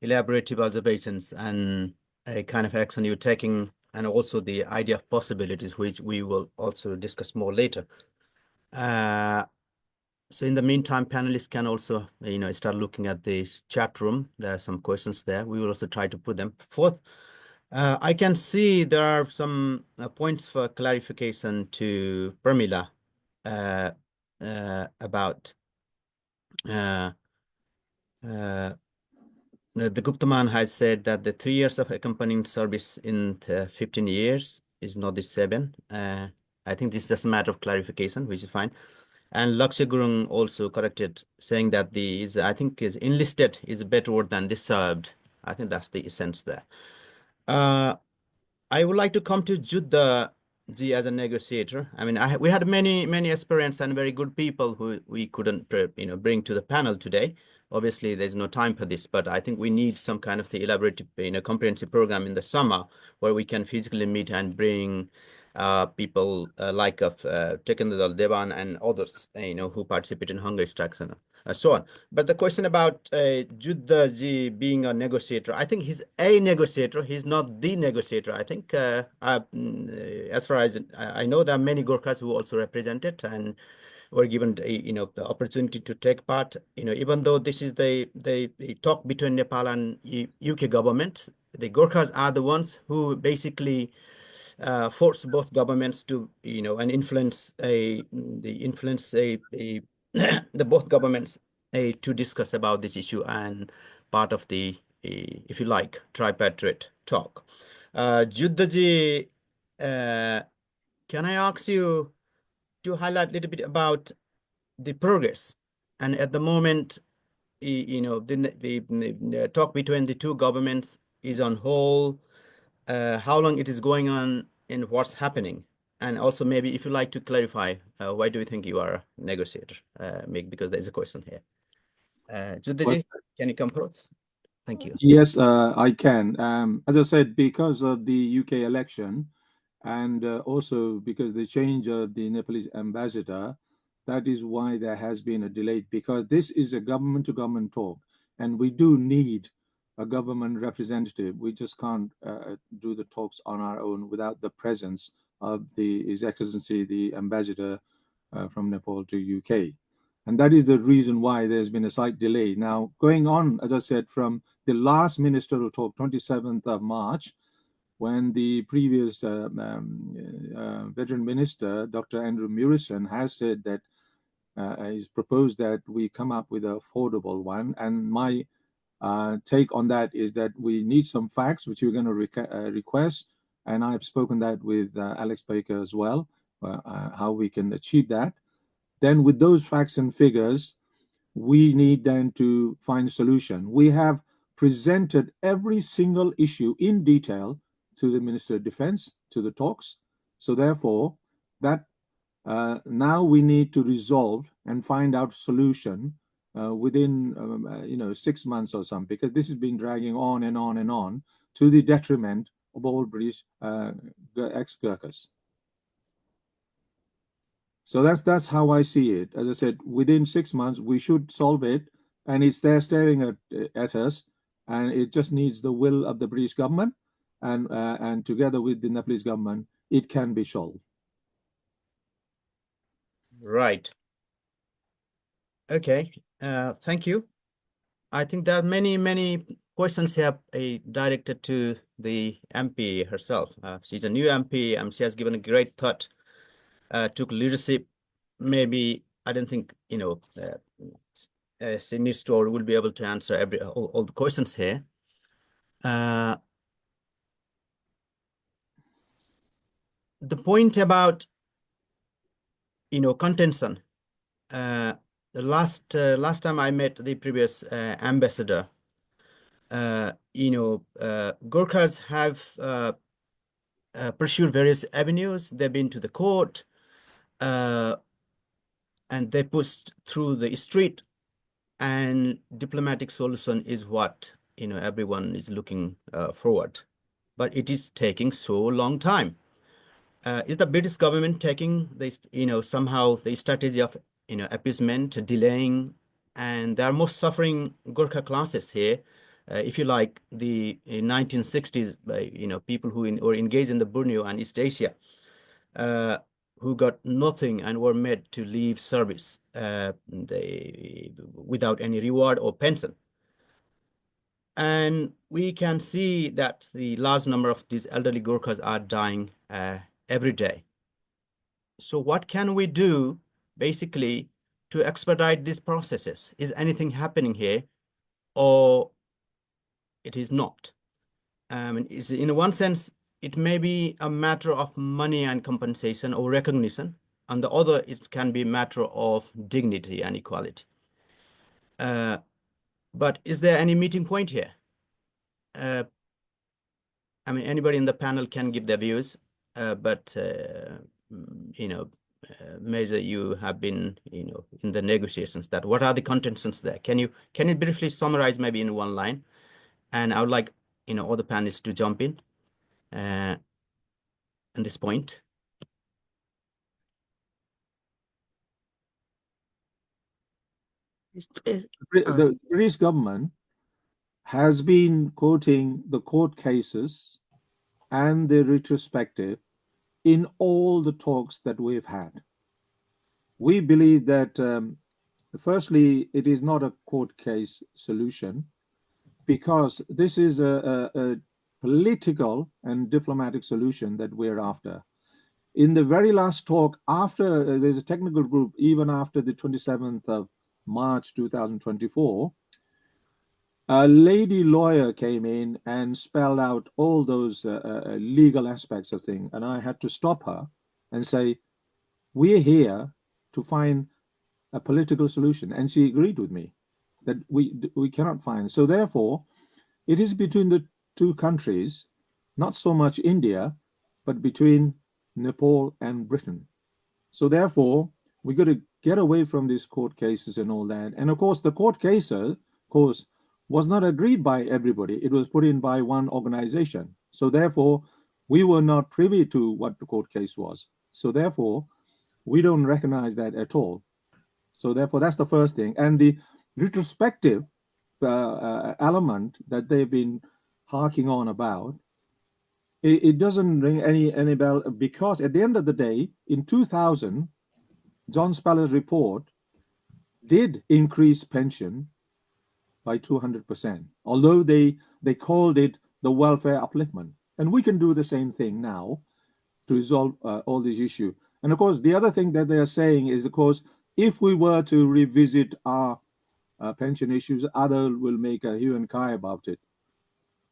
elaborative observations and a kind of action you're taking, and also the idea of possibilities, which we will also discuss more later. So in the meantime, panelists can also, start looking at the chat room. There are some questions there. We will also try to put them forth. I can see there are some points for clarification to Pramila about the Guptaman has said that the 3 years of accompanying service in 15 years is not the 7. I think this is just a matter of clarification, which is fine. And Lakshya Gurung also corrected, saying that I think is enlisted is a better word than served. I think that's the essence there. I would like to come to Juddha ji as a negotiator. I mean, we had many aspirants and very good people who we couldn't, bring to the panel today. Obviously, there's no time for this, but I think we need some kind of the elaborate, comprehensive program in the summer where we can physically meet and bring people like Tekendal Devan and others, who participate in hunger strikes and so on. But the question about Juddha ji being a negotiator, I think he's a negotiator. He's not the negotiator. I think, as far as I know, there are many Gurkhas who also represent it and were given the opportunity to take part. Even though this is the talk between Nepal and UK government, the Gurkhas are the ones who basically force both governments to and influence the both governments to discuss about this issue and part of the if you like tripartite talk. Juddhaji, can I ask you to highlight a little bit about the progress? And at the moment, the talk between the two governments is on hold. How long it is going on and what's happening? And also maybe if you like to clarify, why do you think you are a negotiator? Because there's a question here. Juddhaji, can you come forth? Thank you. Yes, I can. As I said, because of the UK election and also because the change of the Nepalese ambassador, that is why there has been a delay, because this is a government-to-government talk, and we do need a government representative. We just can't do the talks on our own without the presence of His Excellency, the ambassador from Nepal to UK. And that is the reason why there's been a slight delay. Now, going on, as I said, from the last ministerial talk, 27th of March, when the previous veteran minister, Dr. Andrew Murison, has said that he's proposed that we come up with an affordable one. And my take on that is that we need some facts, which we're going to request. And I've spoken that with Alex Baker as well, how we can achieve that. Then with those facts and figures, we need then to find a solution. We have presented every single issue in detail to the Minister of Defense, to the talks. So therefore, that now we need to resolve and find out solution within 6 months or something, because this has been dragging on and on and on to the detriment of all British ex-Gurkhas. So that's how I see it. As I said, within 6 months we should solve it, and it's there staring at us, and it just needs the will of the British government, and together with the Nepalese government, it can be solved. Right. Okay. Thank you. I think there are many questions here directed to the MP herself. She's a new MP, and she has given a great thought. Took leadership. Maybe I don't think she needs to or will be able to answer all the questions here. The point about contention. The last time I met the previous ambassador, Gurkhas have pursued various avenues. They've been to the court, and they pushed through the street, and diplomatic solution is what everyone is looking forward. But it is taking so long time. Is the British government taking this, somehow the strategy of appeasement, delaying, and there are most suffering Gurkha classes here. If you like, the 1960s, people who were engaged in the Borneo and East Asia, who got nothing and were made to leave service without any reward or pension. And we can see that the large number of these elderly Gurkhas are dying every day. So what can we do basically to expedite these processes? Is anything happening here, or it is not? In one sense, it may be a matter of money and compensation or recognition. On the other, it can be a matter of dignity and equality. But is there any meeting point here? Anybody in the panel can give their views, but Major, you have been, in the negotiations. That what are the contentions there? Can you briefly summarize maybe in one line? And I would like, all the panelists to jump in at this point. The British government has been quoting the court cases and the retrospective in all the talks that we've had. We believe that, firstly, it is not a court case solution, because this is a political and diplomatic solution that we're after. In the very last talk, after there's a technical group, even after the 27th of March 2024, a lady lawyer came in and spelled out all those legal aspects of things. And I had to stop her and say, we're here to find a political solution. And she agreed with me that we cannot find. So therefore, it is between the two countries, not so much India, but between Nepal and Britain. So therefore, we got to get away from these court cases and all that. And of course, the court cases, was not agreed by everybody. It was put in by one organization. So therefore, we were not privy to what the court case was. So therefore, we don't recognize that at all. So therefore, that's the first thing. And the retrospective element that they've been harking on about, it doesn't ring any bell, because at the end of the day, in 2000, John Speller's report did increase pension by 200%, although they called it the welfare upliftment. And we can do the same thing now to resolve all these issues. And of course, the other thing that they are saying is, of course, if we were to revisit our pension issues, others will make a hue and cry about it.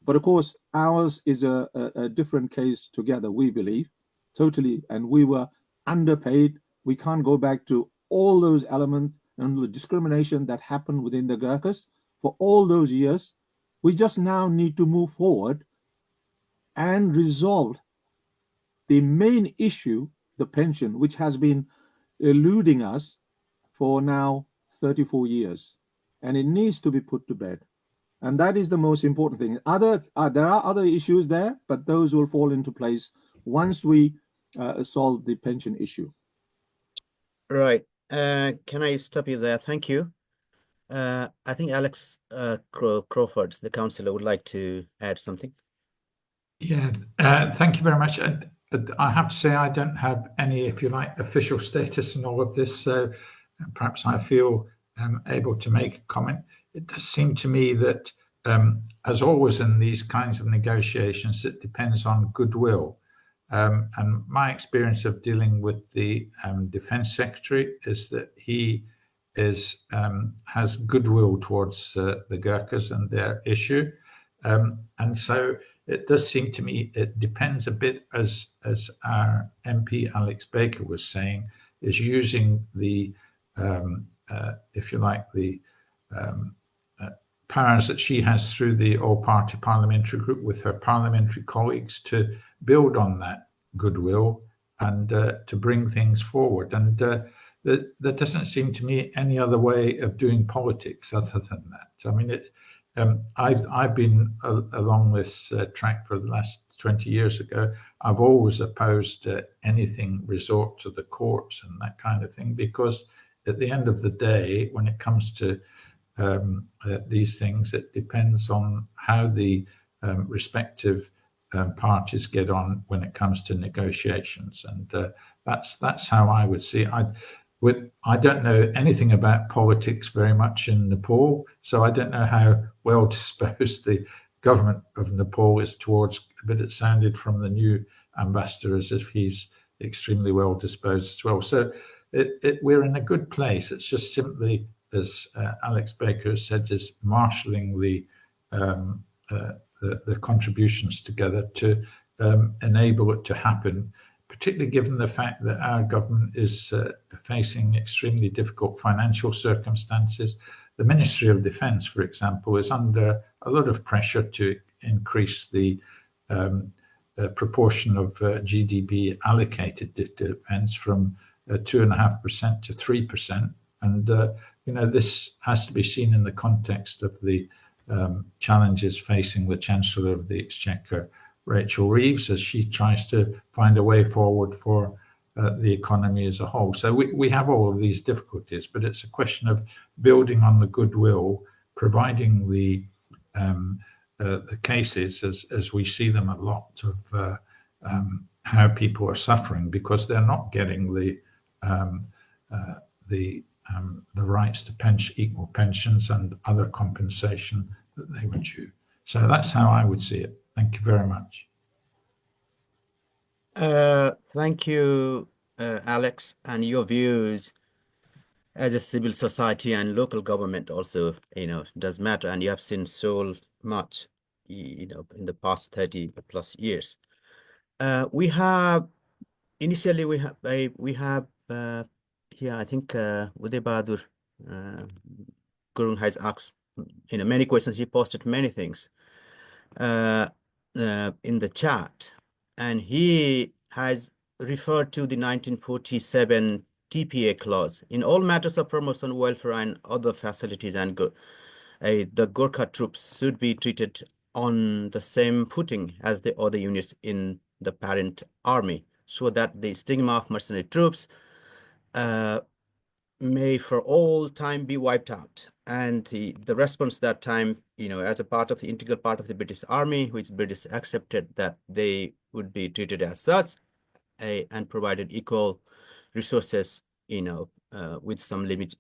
But of course, ours is a different case together, we believe, totally. And we were underpaid. We can't go back to all those elements and the discrimination that happened within the Gurkhas for all those years. We just now need to move forward and resolve the main issue, the pension, which has been eluding us for now 34 years. And it needs to be put to bed. And that is the most important thing. There are other issues there, but those will fall into place once we solve the pension issue. Right. Can I stop you there? Thank you. I think Alex Crawford, the councillor, would like to add something. Yeah, thank you very much. I have to say I don't have any, if you like, official status in all of this, so perhaps I feel able to make a comment. It does seem to me that, as always in these kinds of negotiations, it depends on goodwill. And my experience of dealing with the Defence Secretary is that he has goodwill towards the Gurkhas and their issue. And so it does seem to me it depends a bit, as our MP Alex Baker was saying, is using the, if you like, the powers that she has through the all-party parliamentary group with her parliamentary colleagues to build on that goodwill and to bring things forward. And there doesn't seem to me any other way of doing politics other than that. I mean, I've been along this track for the last 20 years ago. I've always opposed anything resort to the courts and that kind of thing, because at the end of the day, when it comes to these things, it depends on how the respective parties get on when it comes to negotiations, and that's how I would see it. I don't know anything about politics very much in Nepal, so I don't know how well disposed the government of Nepal is towards, but it sounded from the new ambassador as if he's extremely well disposed as well. So we're in a good place. It's just simply, as Alex Baker has said, is marshalling the contributions together to enable it to happen, particularly given the fact that our government is facing extremely difficult financial circumstances. The Ministry of Defence, for example, is under a lot of pressure to increase the proportion of GDP allocated to defence from 2.5% to 3%. And, this has to be seen in the context of the challenges facing the Chancellor of the Exchequer, Rachel Reeves, as she tries to find a way forward for the economy as a whole. So we have all of these difficulties, but it's a question of building on the goodwill, providing the cases as we see them a lot of how people are suffering because they're not getting the rights to equal pensions and other compensation that they were due. So that's how I would see it. Thank you very much. Thank you, Alex, and your views as a civil society and local government also, does matter. And you have seen so much, in the past 30 plus years. Initially we have I think Uday Bahadur Gurung has asked many questions. He posted many things in the chat, and he has referred to the 1947 TPA clause. In all matters of promotion, welfare, and other facilities, and the Gurkha troops should be treated on the same footing as the other units in the parent army, so that the stigma of mercenary troops may for all time be wiped out. And the response that time, as a part of the integral part of the British Army, which British accepted that they would be treated as such, and provided equal resources, with some limit,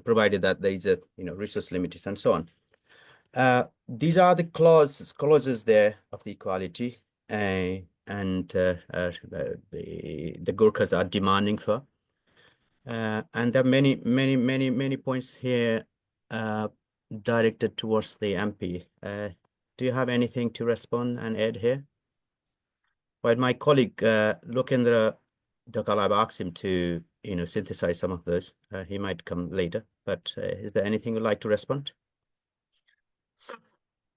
provided that there is a resource limits and so on. These are the clauses there of the equality, and the Gurkhas are demanding for. And there are many points here directed towards the MP. Do you have anything to respond and add here? Well, my colleague Lokendra Dakal, I've asked him to synthesize some of those. He might come later, but is there anything you'd like to respond? So,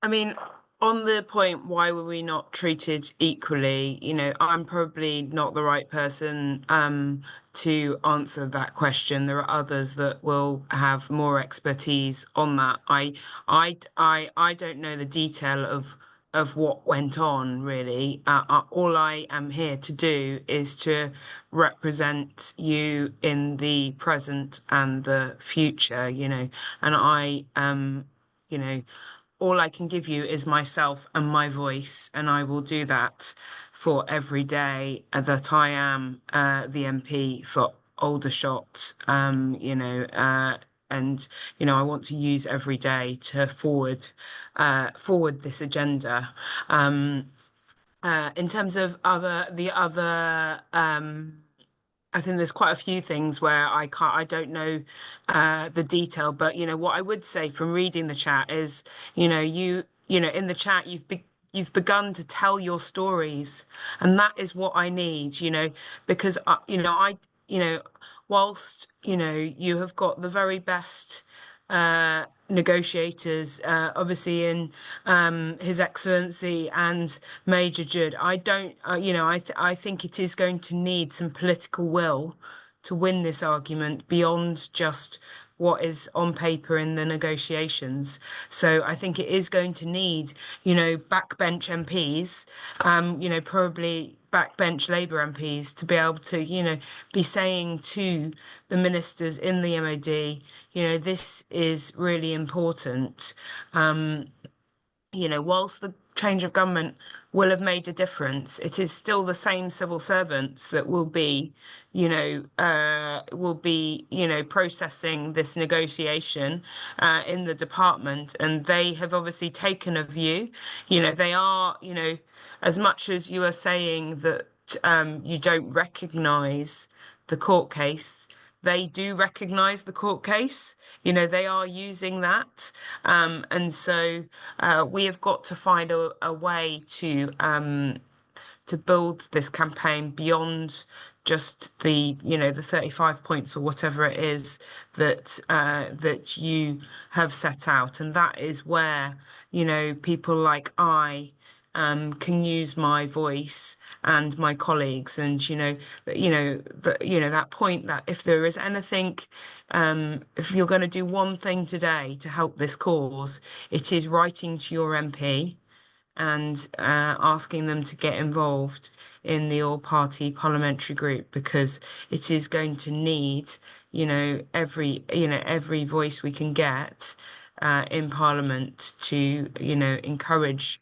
I mean, on the point, why were we not treated equally? I'm probably not the right person to answer that question. There are others that will have more expertise on that. I don't know the detail of what went on really. All I am here to do is to represent you in the present and the future. And I all I can give you is myself and my voice, and I will do that for every day that I am the MP for Aldershot. And I want to use every day to forward this agenda. In terms of the other. I think there's quite a few things where I don't know the detail, but what I would say from reading the chat is, you in the chat you've begun to tell your stories, and that is what I need, because whilst you have got the very best negotiators, obviously in His Excellency and Major Judd. I don't, I think it is going to need some political will to win this argument beyond just what is on paper in the negotiations. So I think it is going to need, backbench MPs, probably backbench Labour MPs to be able to, be saying to the ministers in the MOD, this is really important. Whilst the change of government will have made a difference, it is still the same civil servants that will be, processing this negotiation in the department, and they have obviously taken a view. They are, as much as you are saying that you don't recognise the court case, they do recognise the court case. They are using that. And so we have got to find a way to build this campaign beyond just the 35 points or whatever it is that you have set out. And that is where, people like I can use my voice and my colleagues, and that point that if there is anything, if you're going to do one thing today to help this cause, it is writing to your MP and asking them to get involved in the all-party parliamentary group, because it is going to need, every voice we can get in Parliament to, encourage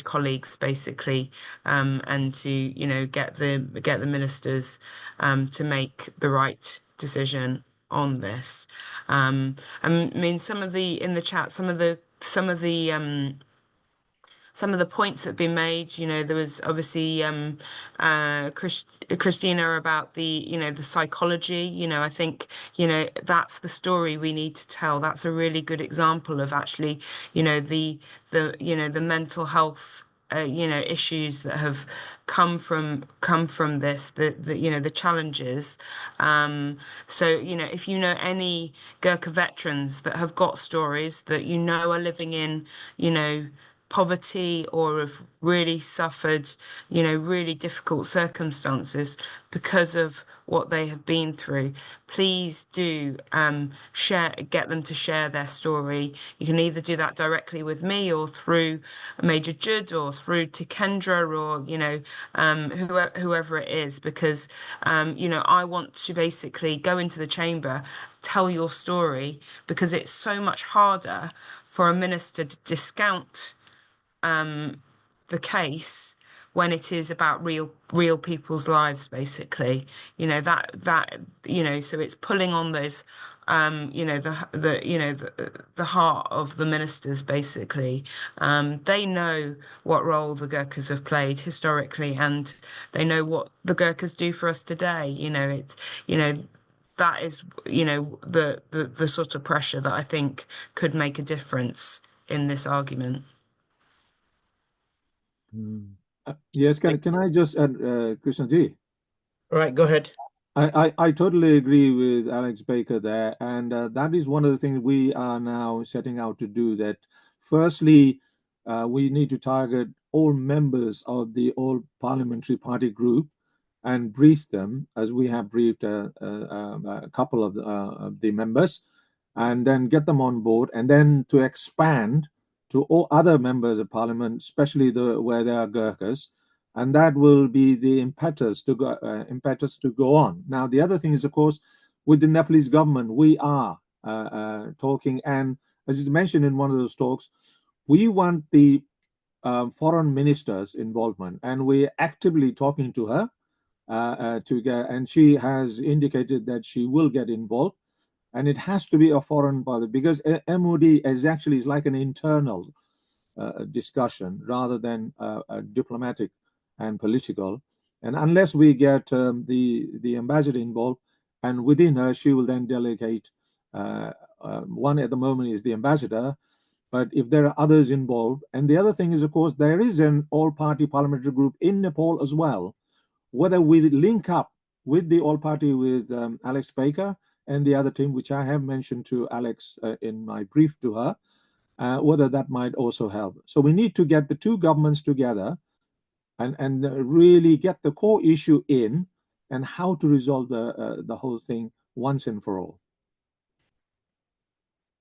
colleagues basically, and to, get the ministers to make the right decision on this. I mean, in the chat, some of the points that have been made, there was obviously Christina about the psychology. I think, that's the story we need to tell. That's a really good example of actually, the mental health issues that have come from this, the challenges. So, if you know any Gurkha veterans that have got stories that are living in, poverty, or have really suffered, really difficult circumstances because of what they have been through, please do get them to share their story. You can either do that directly with me, or through Major Judd, or through Tikendra, or whoever it is, because I want to basically go into the chamber, tell your story, because it's so much harder for a minister to discount the case when it is about real people's lives, basically. So it's pulling on those, the heart of the ministers, basically. They know what role the Gurkhas have played historically, and they know what the Gurkhas do for us today. That is, the sort of pressure that I think could make a difference in this argument. Yes, can I just add, Krishnaji? All right, go ahead. I totally agree with Alex Baker there, and that is one of the things we are now setting out to do. That firstly, we need to target all members of the all parliamentary party group and brief them, as we have briefed a couple of the members, and then get them on board, and then to expand to all other members of parliament, especially where there are Gurkhas, and that will be the impetus to go on. Now, the other thing is, of course, with the Nepalese government, we are talking, and as you mentioned in one of those talks, we want the foreign minister's involvement, and we're actively talking to her and she has indicated that she will get involved, and it has to be a foreign body, because MOD is like an internal discussion rather than diplomatic and political. And unless we get the ambassador involved, and within her, she will then delegate. One at the moment is the ambassador, but if there are others involved, and the other thing is, of course, there is an all-party parliamentary group in Nepal as well. Whether we link up with the all-party with Alex Baker and the other team, which I have mentioned to Alex in my brief to her, whether that might also help. So we need to get the two governments together and really get the core issue in, and how to resolve the whole thing once and for all.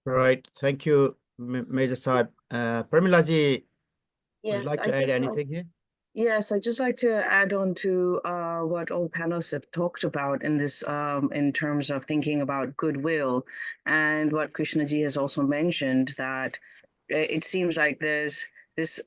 Right. Thank you, Major Saab. Parmilaji, would you Yes, like to add anything here? Yes, I'd just like to add on to what all panelists have talked about in this, in terms of thinking about goodwill, and what Krishnaji has also mentioned, that it seems like there's this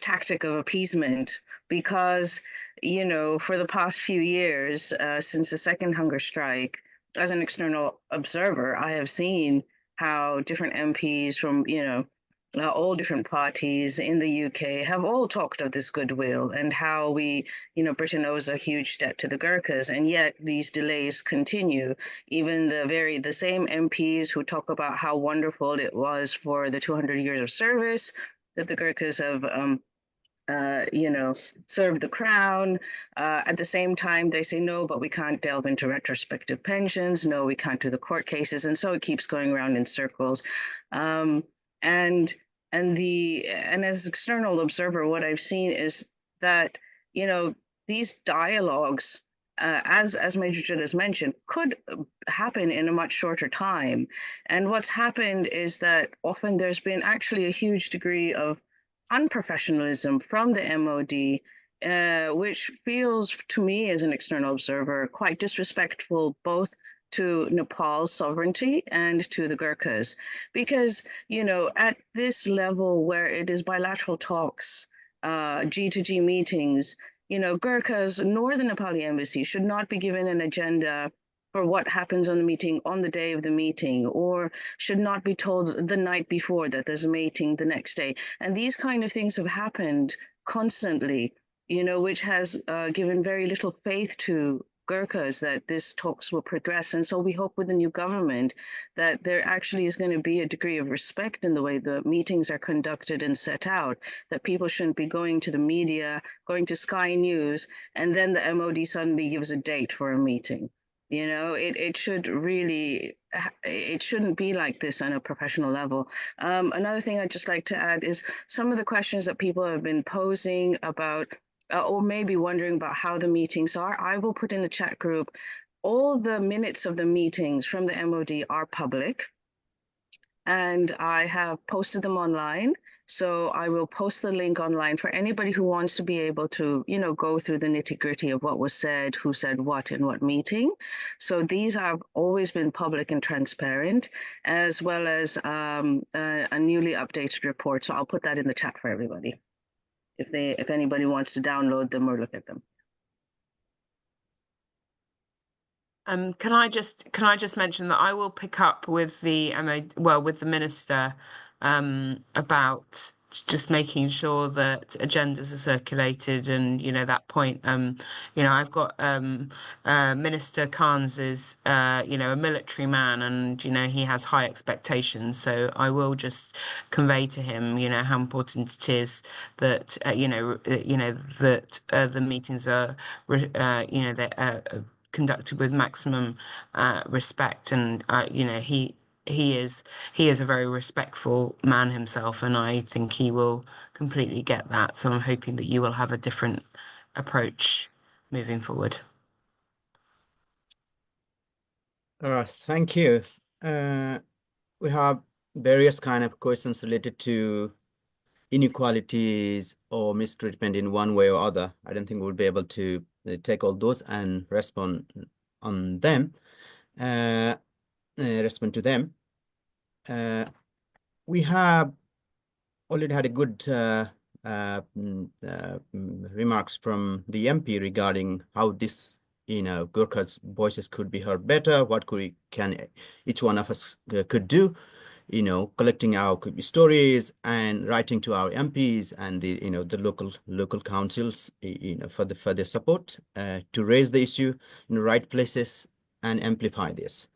tactic of appeasement, because for the past few years, since the second hunger strike, as an external observer, I have seen how different MPs from all different parties in the UK have all talked of this goodwill, and how Britain owes a huge debt to the Gurkhas, and yet these delays continue. Even the same MPs who talk about how wonderful it was for the 200 years of service that the Gurkhas have served the crown. At the same time, they say, no, but we can't delve into retrospective pensions. No, we can't do the court cases. And so it keeps going around in circles. And and as external observer, what I've seen is that, you know, these dialogues, as Major Judd has mentioned, could happen in a much shorter time. And what's happened is that often there's been actually a huge degree of unprofessionalism from the MOD, which feels to me as an external observer quite disrespectful both to Nepal's sovereignty and to the Gurkhas. Because, you know, at this level where it is bilateral talks, G2G meetings, you know, Gurkhas nor the Nepali embassy should not be given an agenda for what happens on the meeting on the day of the meeting, or should not be told the night before that there's a meeting the next day. And these kind of things have happened constantly, you know, which has given very little faith to Gurkhas that this talks will progress. And so we hope with the new government that there actually is going to be a degree of respect in the way the meetings are conducted and set out, that people shouldn't be going to the media, going to Sky News, and then the MOD suddenly gives a date for a meeting. You know, it should really, it shouldn't be like this on a professional level. Another thing I'd just like to add is some of the questions that people have been posing about, or maybe wondering about how the meetings are. I will put in the chat group, all the minutes of the meetings from the MOD are public, and I have posted them online. So I will post the link online for anybody who wants to be able to, you know, go through the nitty-gritty of what was said, who said what in what meeting. So these have always been public and transparent, as well as a newly updated report. So I'll put that in the chat for everybody, if anybody wants to download them or look at them. Can I just mention that I will pick up with the with the minister about just making sure that agendas are circulated, and you know that point. You know, I've got Minister Khan's is you know, a military man, and you know he has high expectations. So I will just convey to him, you know, how important it is that you know that the meetings are you know they're conducted with maximum respect, and you know he is a very respectful man himself, and I think he will completely get that. So I'm hoping that you will have a different approach moving forward. Thank you. We have various kind of questions related to inequalities or mistreatment in one way or other. I don't think we'll be able to take all those and respond on them, respond to them. We have already had a good remarks from the MP regarding how this, you know, Gurkha's voices could be heard better. What can each one of us could do, you know, collecting our stories and writing to our MPs and the, you know, the local councils, you know, for their support to raise the issue in the right places and amplify this.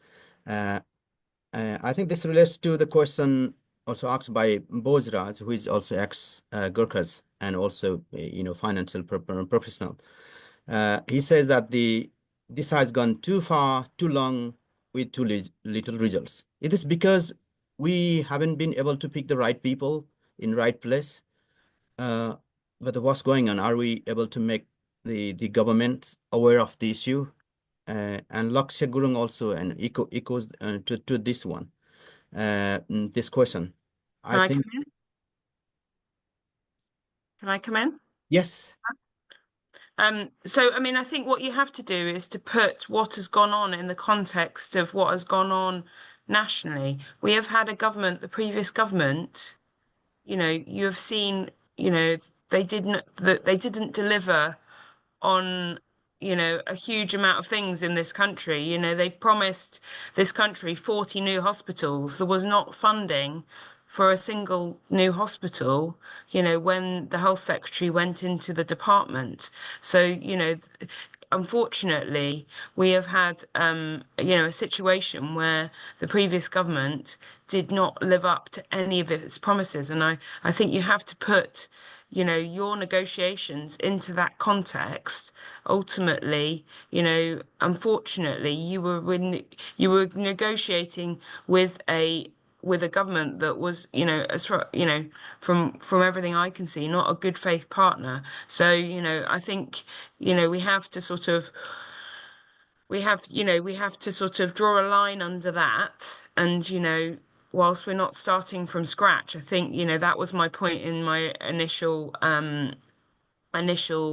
I think this relates to the question also asked by Bojraj, who is also ex-Gurkhas and also, you know, financial professional. He says that this has gone too far, too long, with too little results. It is because we haven't been able to pick the right people in right place. But what's going on? Are we able to make the government aware of the issue? And Laksha Gurung also and echoes to this one, this question. Can I come in? Can I come in? Yes. So, I mean, I think what you have to do is to put what has gone on in the context of what has gone on nationally. We have had a government, the previous government, you know, you have seen, you know, they didn't deliver on, you know, a huge amount of things in this country. You know, they promised this country 40 new hospitals. There was not funding for a single new hospital, you know, when the health secretary went into the department. So, you know, unfortunately, we have had, you know, a situation where the previous government did not live up to any of its promises. And I think you have to put, you know, your negotiations into that context. Ultimately, you know, unfortunately, you were negotiating with a with a government that was, as far, from everything I can see, not a good faith partner. So, I think, we have to sort of draw a line under that. And, whilst we're not starting from scratch, I think, that was my point in my initial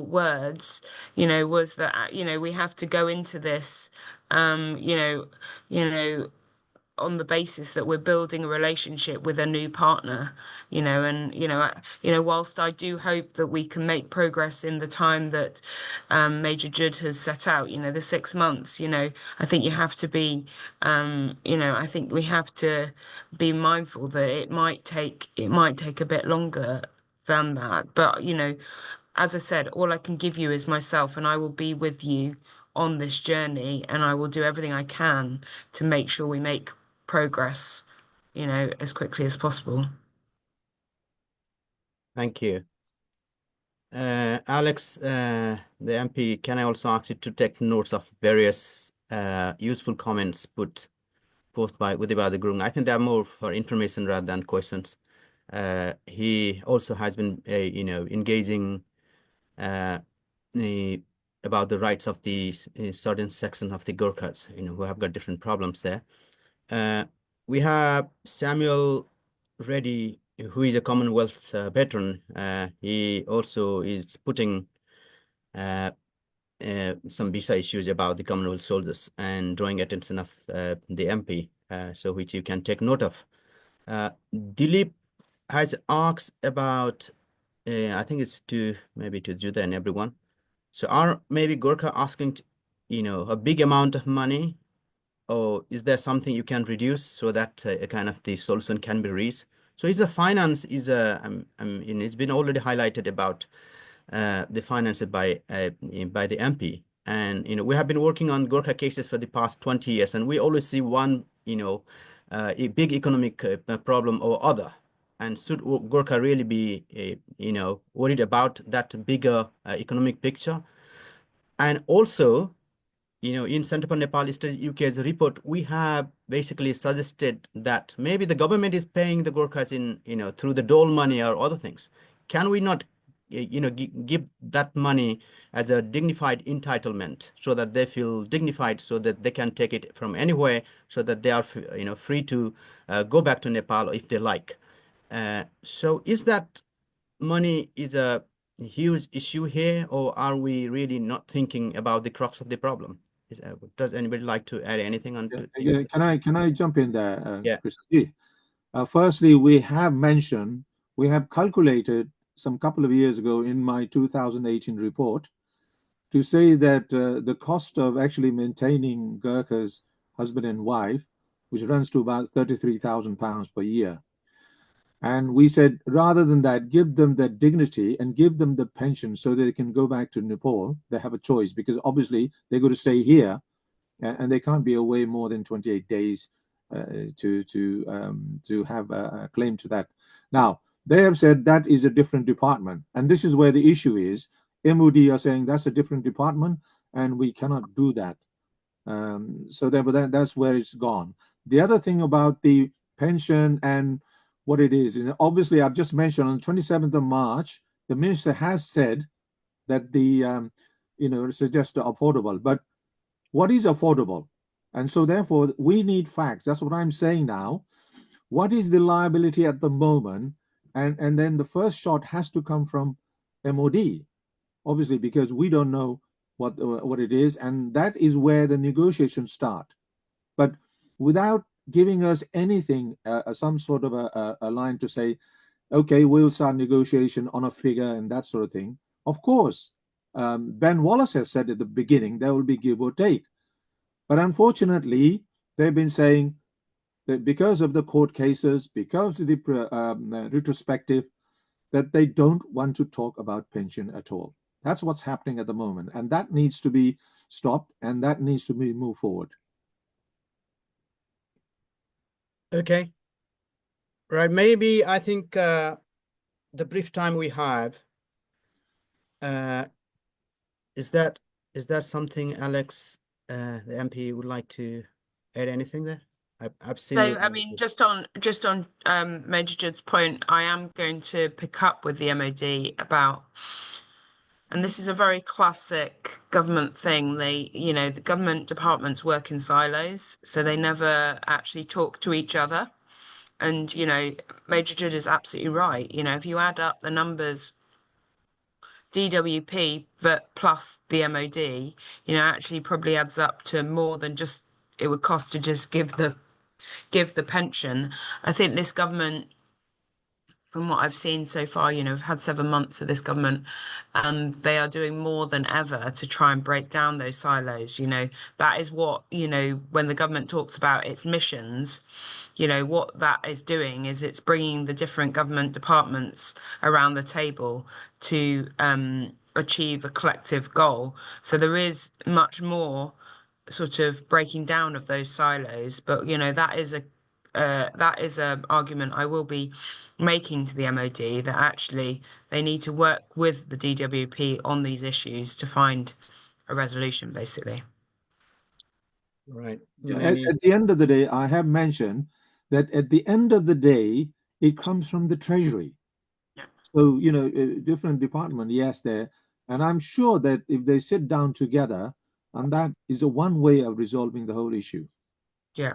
words, was that, we have to go into this, on the basis that we're building a relationship with a new partner, and whilst I do hope that we can make progress in the time that Major Judd has set out, the 6 months, I think you have to be, I think we have to be mindful that it might take a bit longer than that. But as I said, all I can give you is myself, and I will be with you on this journey, and I will do everything I can to make sure we make progress, as quickly as possible. Thank you. Alex, the MP, can I also ask you to take notes of various useful comments put forth by Udiba the Gurung? I think they are more for information rather than questions. He also has been, engaging about the rights of the certain section of the Gurkhas, who have got different problems there. We have Samuel Reddy, who is a Commonwealth veteran. He also is putting some visa issues about the Commonwealth soldiers and drawing attention of the MP, so which you can take note of. Dilip has asked about, I think it's maybe to Judah and everyone. So are maybe Gurkha asking, a big amount of money, or is there something you can reduce so that a kind of the solution can be reached? So is the finance it's been already highlighted about the finances by the MP, and we have been working on Gurkha cases for the past 20 years, and we always see one a big economic problem or other. And should Gurkha really be worried about that bigger economic picture? And also, in Center for Nepal Studies UK's report, we have basically suggested that maybe the government is paying the Gurkhas in, through the dole money or other things. Can we not, give that money as a dignified entitlement so that they feel dignified, so that they can take it from anywhere, so that they are, free to go back to Nepal if they like. So is that money is a huge issue here, or are we really not thinking about the crux of the problem? Does anybody like to add anything on? Yeah, can I jump in there, Yeah. Chris? Firstly, we have calculated some couple of years ago in my 2018 report to say that the cost of actually maintaining Gurkha's husband and wife, which runs to about £33,000 per year. And we said, rather than that, give them that dignity and give them the pension so they can go back to Nepal. They have a choice, because obviously they're going to stay here and they can't be away more than 28 days to have a claim to that. Now, they have said that is a different department. And this is where the issue is. MOD are saying that's a different department and we cannot do that. So that's where it's gone. The other thing about the pension and what it is obviously I've just mentioned on the 27th of March, the minister has said that the, suggest affordable, but what is affordable? And so therefore we need facts. That's what I'm saying now. What is the liability at the moment? And then the first shot has to come from MOD, obviously, because we don't know what it is, and that is where the negotiations start. But without giving us anything, some sort of a line to say, okay, we'll start negotiation on a figure and that sort of thing. Of course, Ben Wallace has said at the beginning there will be give or take. But unfortunately, they've been saying that because of the court cases, because of the retrospective, that they don't want to talk about pension at all. That's what's happening at the moment. And that needs to be stopped, and that needs to be moved forward. Okay. Right. Maybe I think the brief time we have, is that something, Alex, the MP, would like to add anything there? I've seen So, you. I mean, just on Major Judd's point, I am going to pick up with the MOD about, and this is a very classic government thing. The government departments work in silos, so they never actually talk to each other. And, Major Judd is absolutely right. If you add up the numbers, DWP but plus the MOD, actually probably adds up to more than just it would cost to just give the pension. I think this government, from what I've seen so far, we've had 7 months of this government, and they are doing more than ever to try and break down those silos. That is what, when the government talks about its missions, what that is doing is it's bringing the different government departments around the table to achieve a collective goal. So there is much more sort of breaking down of those silos, but that is a argument I will be making to the MOD, that actually they need to work with the DWP on these issues to find a resolution, basically. Right. At the end of the day, I have mentioned that at the end of the day, it comes from the Treasury. Yeah. So, different department, yes, there. And I'm sure that if they sit down together, and that is a one way of resolving the whole issue. Yeah.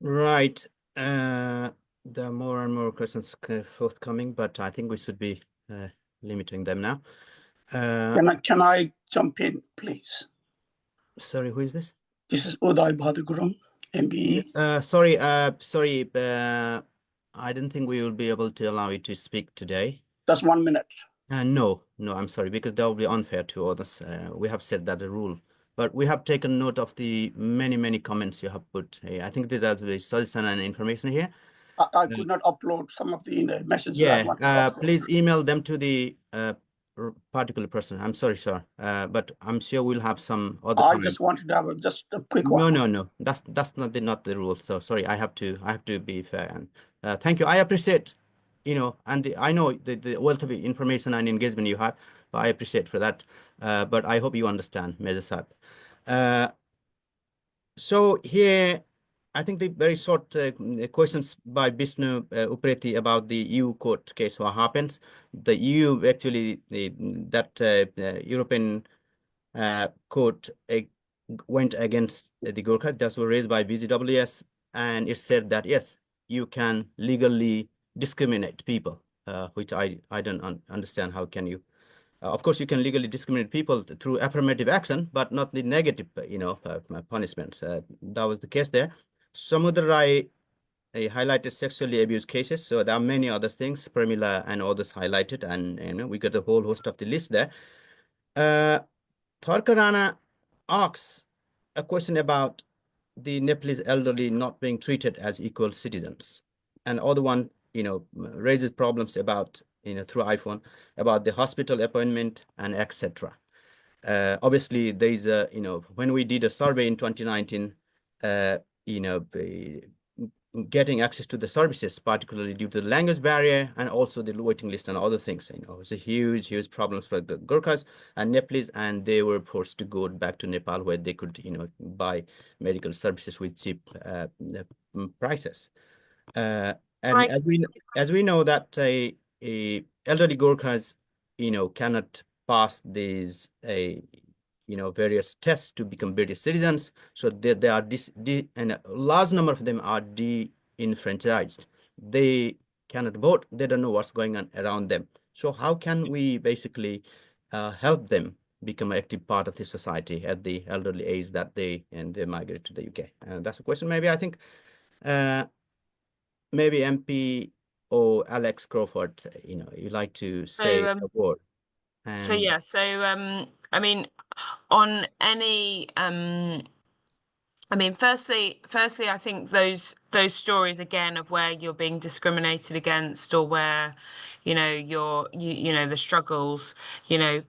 Right. There are more and more questions forthcoming, but I think we should be limiting them now. Can I jump in, please? Sorry, who is this? This is Uday Bhaduguram, MBE. Sorry. I didn't think we will be able to allow you to speak today. Just 1 minute. No, I'm sorry, because that will be unfair to others. We have said that a rule, but we have taken note of the many comments you have put. I think that there's a suggestion and information here. I could not upload some of the messages. Yeah, please email them to the particular person. I'm sorry, sir, but I'm sure we'll have some other time. I just wanted to have just a quick one. No. That's not the rule. So sorry, I have to be fair. And thank you. I appreciate, and I know the wealth of information and engagement you have. But I appreciate for that. But I hope you understand, Major Saab. So here, I think the very short questions by Vishnu Upreti about the EU court case. What happens? The EU actually, that European court went against the Gurkha. That was raised by BGWS, and it said that yes, you can legally discriminate people, which I don't understand. How can you? Of course, you can legally discriminate people through affirmative action, but not the negative, punishments. That was the case there. Samudra Rai highlighted sexually abused cases. So there are many other things, Pramila and others highlighted, and we got a whole host of the list there. Tharkarana asks a question about the Nepalese elderly not being treated as equal citizens. And other one, raises problems about, through iPhone, about the hospital appointment and etc. Obviously, there is a, when we did a survey in 2019, getting access to the services, particularly due to the language barrier and also the waiting list and other things, it's a huge problems for the Gurkhas and Nepalese, and they were forced to go back to Nepal where they could, buy medical services with cheap prices. And Right. as we know that elderly Gurkhas, cannot pass these various tests to become British citizens. So they are and a large number of them are de-enfranchised. They cannot vote. They don't know what's going on around them. So how can we basically help them become an active part of the society at the elderly age that they migrate to the UK? And that's a question. Maybe I think maybe MP or Alex Crawford, you'd like to say a word. I mean, on any firstly, I think those stories again of where you're being discriminated against, or where, the struggles,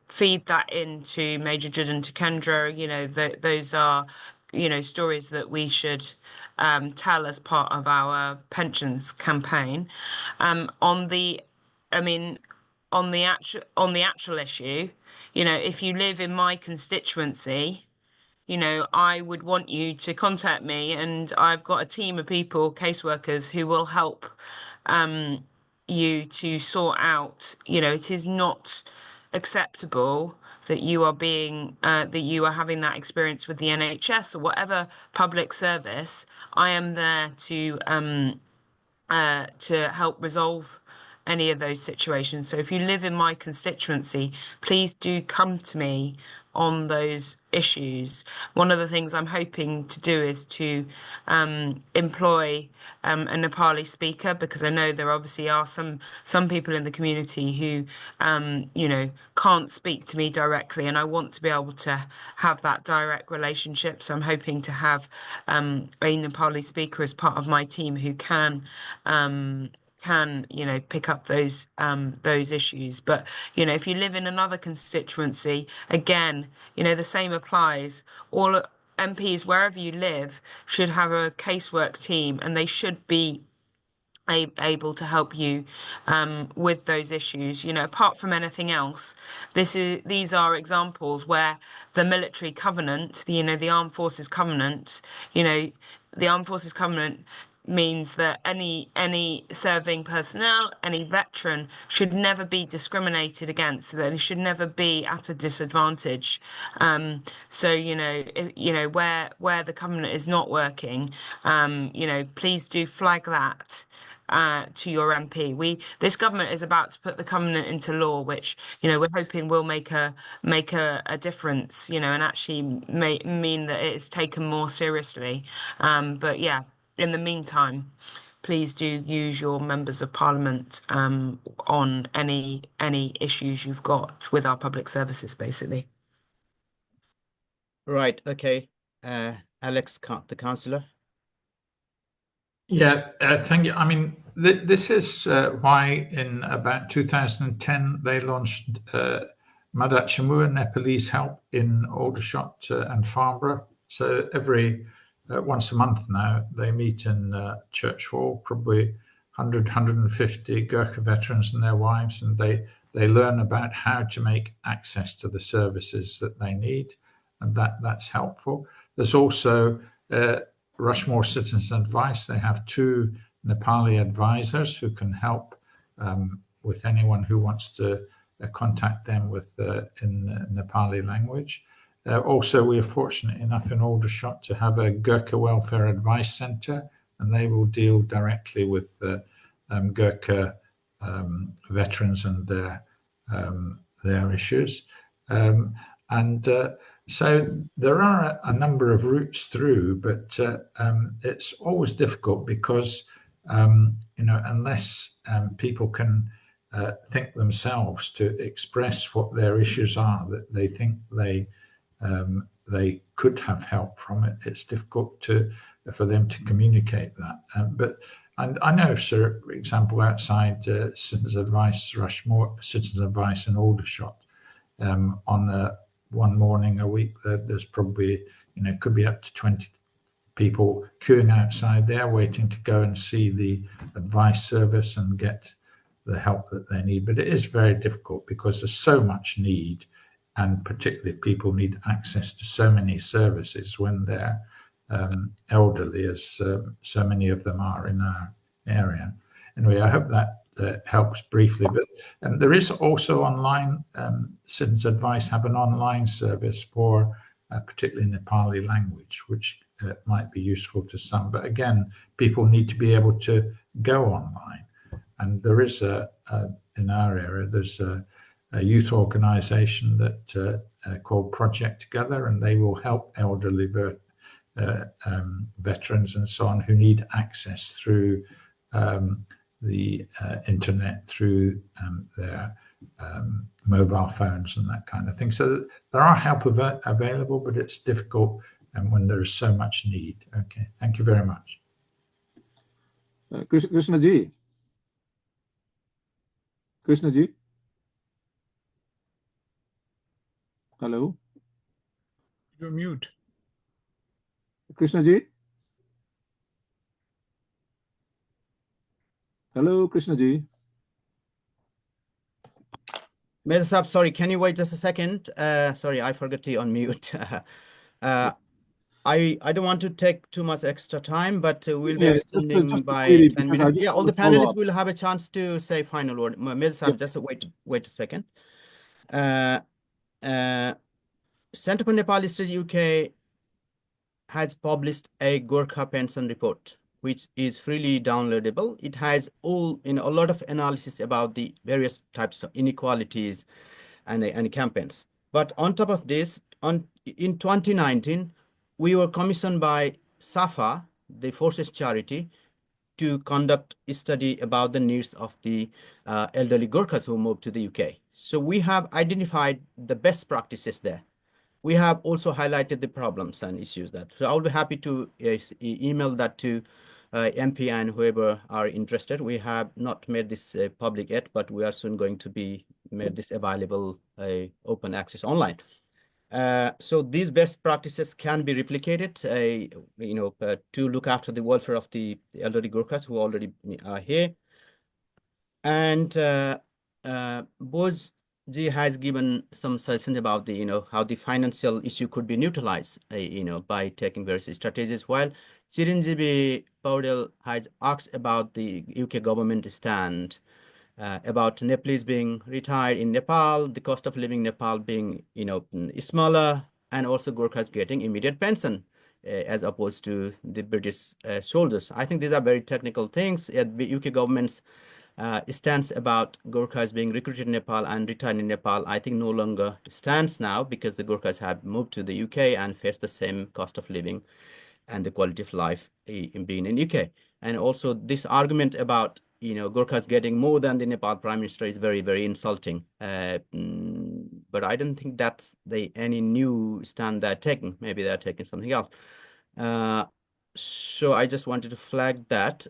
feed that into Major Judd and Kendra. Those are, stories that we should tell as part of our pensions campaign. On the actual issue, if you live in my constituency, I would want you to contact me, and I've got a team of people, caseworkers, who will help you to sort out. It is not acceptable that you are having that experience with the NHS or whatever public service. I am there to help resolve any of those situations. So if you live in my constituency, please do come to me on those issues. One of the things I'm hoping to do is to employ a Nepali speaker, because I know there obviously are some people in the community who can't speak to me directly, and I want to be able to have that direct relationship. So I'm hoping to have a Nepali speaker as part of my team who can pick up those issues. But if you live in another constituency, again, the same applies. All MPs, wherever you live, should have a casework team, and they should be able to help you with those issues. Apart from anything else, these are examples where the military covenant, the Armed Forces Covenant, the Armed Forces Covenant means that any serving personnel, any veteran, should never be discriminated against, that they should never be at a disadvantage. So where the covenant is not working, please do flag that to your MP. This government is about to put the covenant into law, which we're hoping will make a difference, and actually mean that it's taken more seriously. But yeah, in the meantime, please do use your members of parliament on any issues you've got with our public services, basically. Right. Okay. Alex, the councillor. Yeah, thank you. I mean, this is why in about 2010 they launched Madat Chamua Nepalese Help in Aldershot and Farnborough. So every once a month now they meet in Church Hall, probably 100, 150 Gurkha veterans and their wives, and they learn about how to make access to the services that they need, and that's helpful. There's also Rushmore Citizens Advice. They have 2 Nepali advisors who can help with anyone who wants to contact them with in Nepali language. Also, we are fortunate enough in Aldershot to have a Gurkha Welfare Advice Centre, and they will deal directly with Gurkha veterans and their issues. So there are a number of routes through, but it's always difficult because unless people can think themselves to express what their issues are, that they think they could have help from it, it's difficult for them to communicate that. But I know, for example, outside Citizens Advice, Rushmore Citizens Advice in Aldershot, on one morning a week, there's probably, could be up to 20 people queuing outside there waiting to go and see the advice service and get the help that they need. But it is very difficult because there's so much need, and particularly people need access to so many services when they're elderly, as so many of them are in our area. Anyway, I hope that helps briefly. But there is also online, Citizens Advice have an online service for particularly Nepali language, which might be useful to some. But again, people need to be able to go online. And there is in our area, there's a youth organisation that called Project Together, and they will help elderly veterans and so on who need access through the internet, through their mobile phones and that kind of thing. So there are help available, but it's difficult when there is so much need. Okay, thank you very much. Krishna ji. Krishna ji. Hello. You're mute. Krishna ji. Hello, Krishna ji. Mr. Saab, sorry, can you wait just a second? Sorry, I forgot to unmute. I don't want to take too much extra time, but we'll be Yeah, extending just by maybe 10 because I minutes. just Yeah, all want the to follow panelists up. will have a chance to say final word. Ms. Yeah. Sam, just wait a second. Center for Nepali Studies UK has published a Gurkha pension report, which is freely downloadable. It has a lot of analysis about the various types of inequalities and campaigns. But on top of this, in 2019, we were commissioned by SAFA, the Forces Charity, to conduct a study about the needs of the elderly Gurkhas who moved to the UK. So we have identified the best practices there. We have also highlighted the problems and issues that. So I'll be happy to email that to MP and whoever are interested. We have not made this public yet, but we are soon going to be made this available open access online. So these best practices can be replicated, to look after the welfare of the elderly Gurkhas who already are here. And Bose has given some suggestions about the, how the financial issue could be neutralized, by taking various strategies. While Chiranjeevi Paudel has asked about the UK government stand about Nepalese being retired in Nepal, the cost of living in Nepal being, smaller, and also Gurkhas getting immediate pension as opposed to the British soldiers. I think these are very technical things. The UK government's stance about Gurkhas being recruited in Nepal and retired in Nepal, I think no longer stands now because the Gurkhas have moved to the UK and face the same cost of living and the quality of life in being in UK. And also this argument about Gurkhas getting more than the Nepal Prime Minister is very, very insulting. But I don't think that's any new stand they're taking. Maybe they're taking something else. So I just wanted to flag that.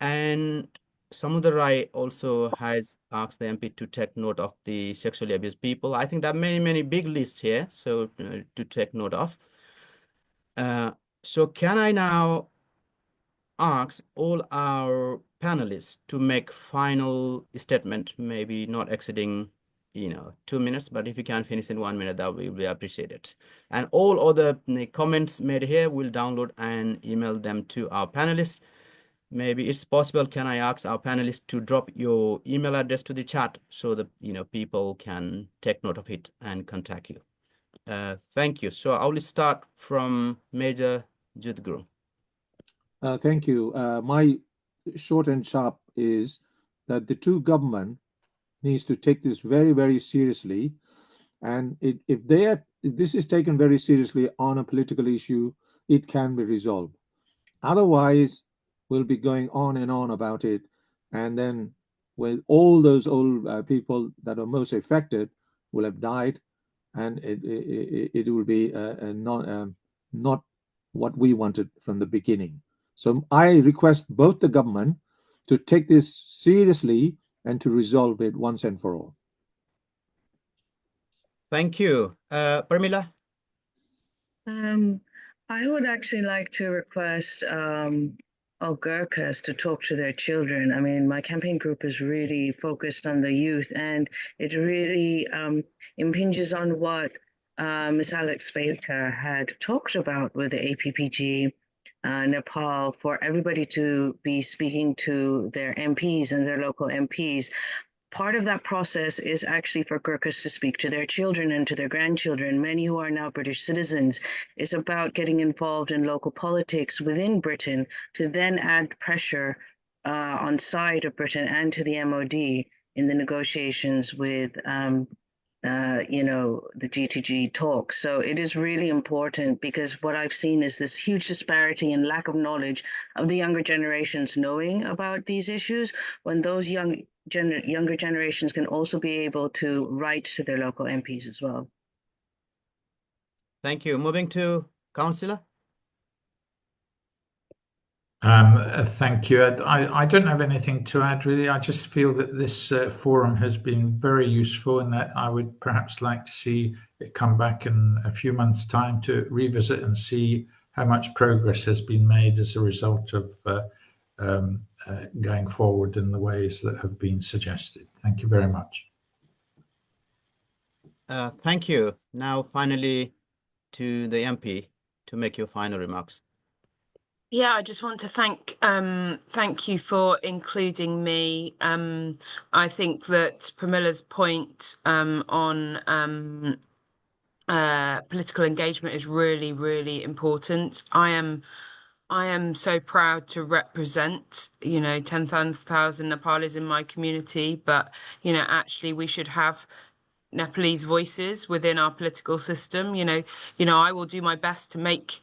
And Samudra Rai also has asked the MP to take note of the sexually abused people. I think there are many, many big lists here, so to take note of. So can I now ask all our panelists to make final statement, maybe not exceeding 2 minutes, but if you can finish in 1 minute, that will be appreciated. And all other comments made here, we'll download and email them to our panelists. Maybe it's possible, can I ask our panelists to drop your email address to the chat so that people can take note of it and contact you. Thank you. So I will start from Major Judguru. Thank you. My short and sharp is that the two government needs to take this very, very seriously. And if this is taken very seriously on a political issue, it can be resolved. Otherwise, we'll be going on and on about it. And then with all those old people that are most affected will have died, and it will be not what we wanted from the beginning. So I request both the government to take this seriously and to resolve it once and for all. Thank you. Parmila? I would actually like to request all Gurkhas to talk to their children. I mean, my campaign group is really focused on the youth, and it really impinges on what Ms. Alex Baker had talked about with the APPG Nepal, for everybody to be speaking to their MPs and their local MPs. Part of that process is actually for Gurkhas to speak to their children and to their grandchildren, many who are now British citizens. It's about getting involved in local politics within Britain to then add pressure on side of Britain and to the MOD in the negotiations with the G2G talks. So it is really important, because what I've seen is this huge disparity and lack of knowledge of the younger generations knowing about these issues, when those younger generations can also be able to write to their local MPs as well. Thank you. Moving to Councillor. Thank you. I don't have anything to add, really. I just feel that this forum has been very useful, and that I would perhaps like to see it come back in a few months' time to revisit and see how much progress has been made as a result of going forward in the ways that have been suggested. Thank you very much. Thank you. Now, finally, to the MP to make your final remarks. Yeah, I just want to thank you for including me. I think that Pramila's point on political engagement is really, really important. I am so proud to represent, 10,000 Nepalis in my community, but, actually we should have Nepalese voices within our political system. I will do my best to make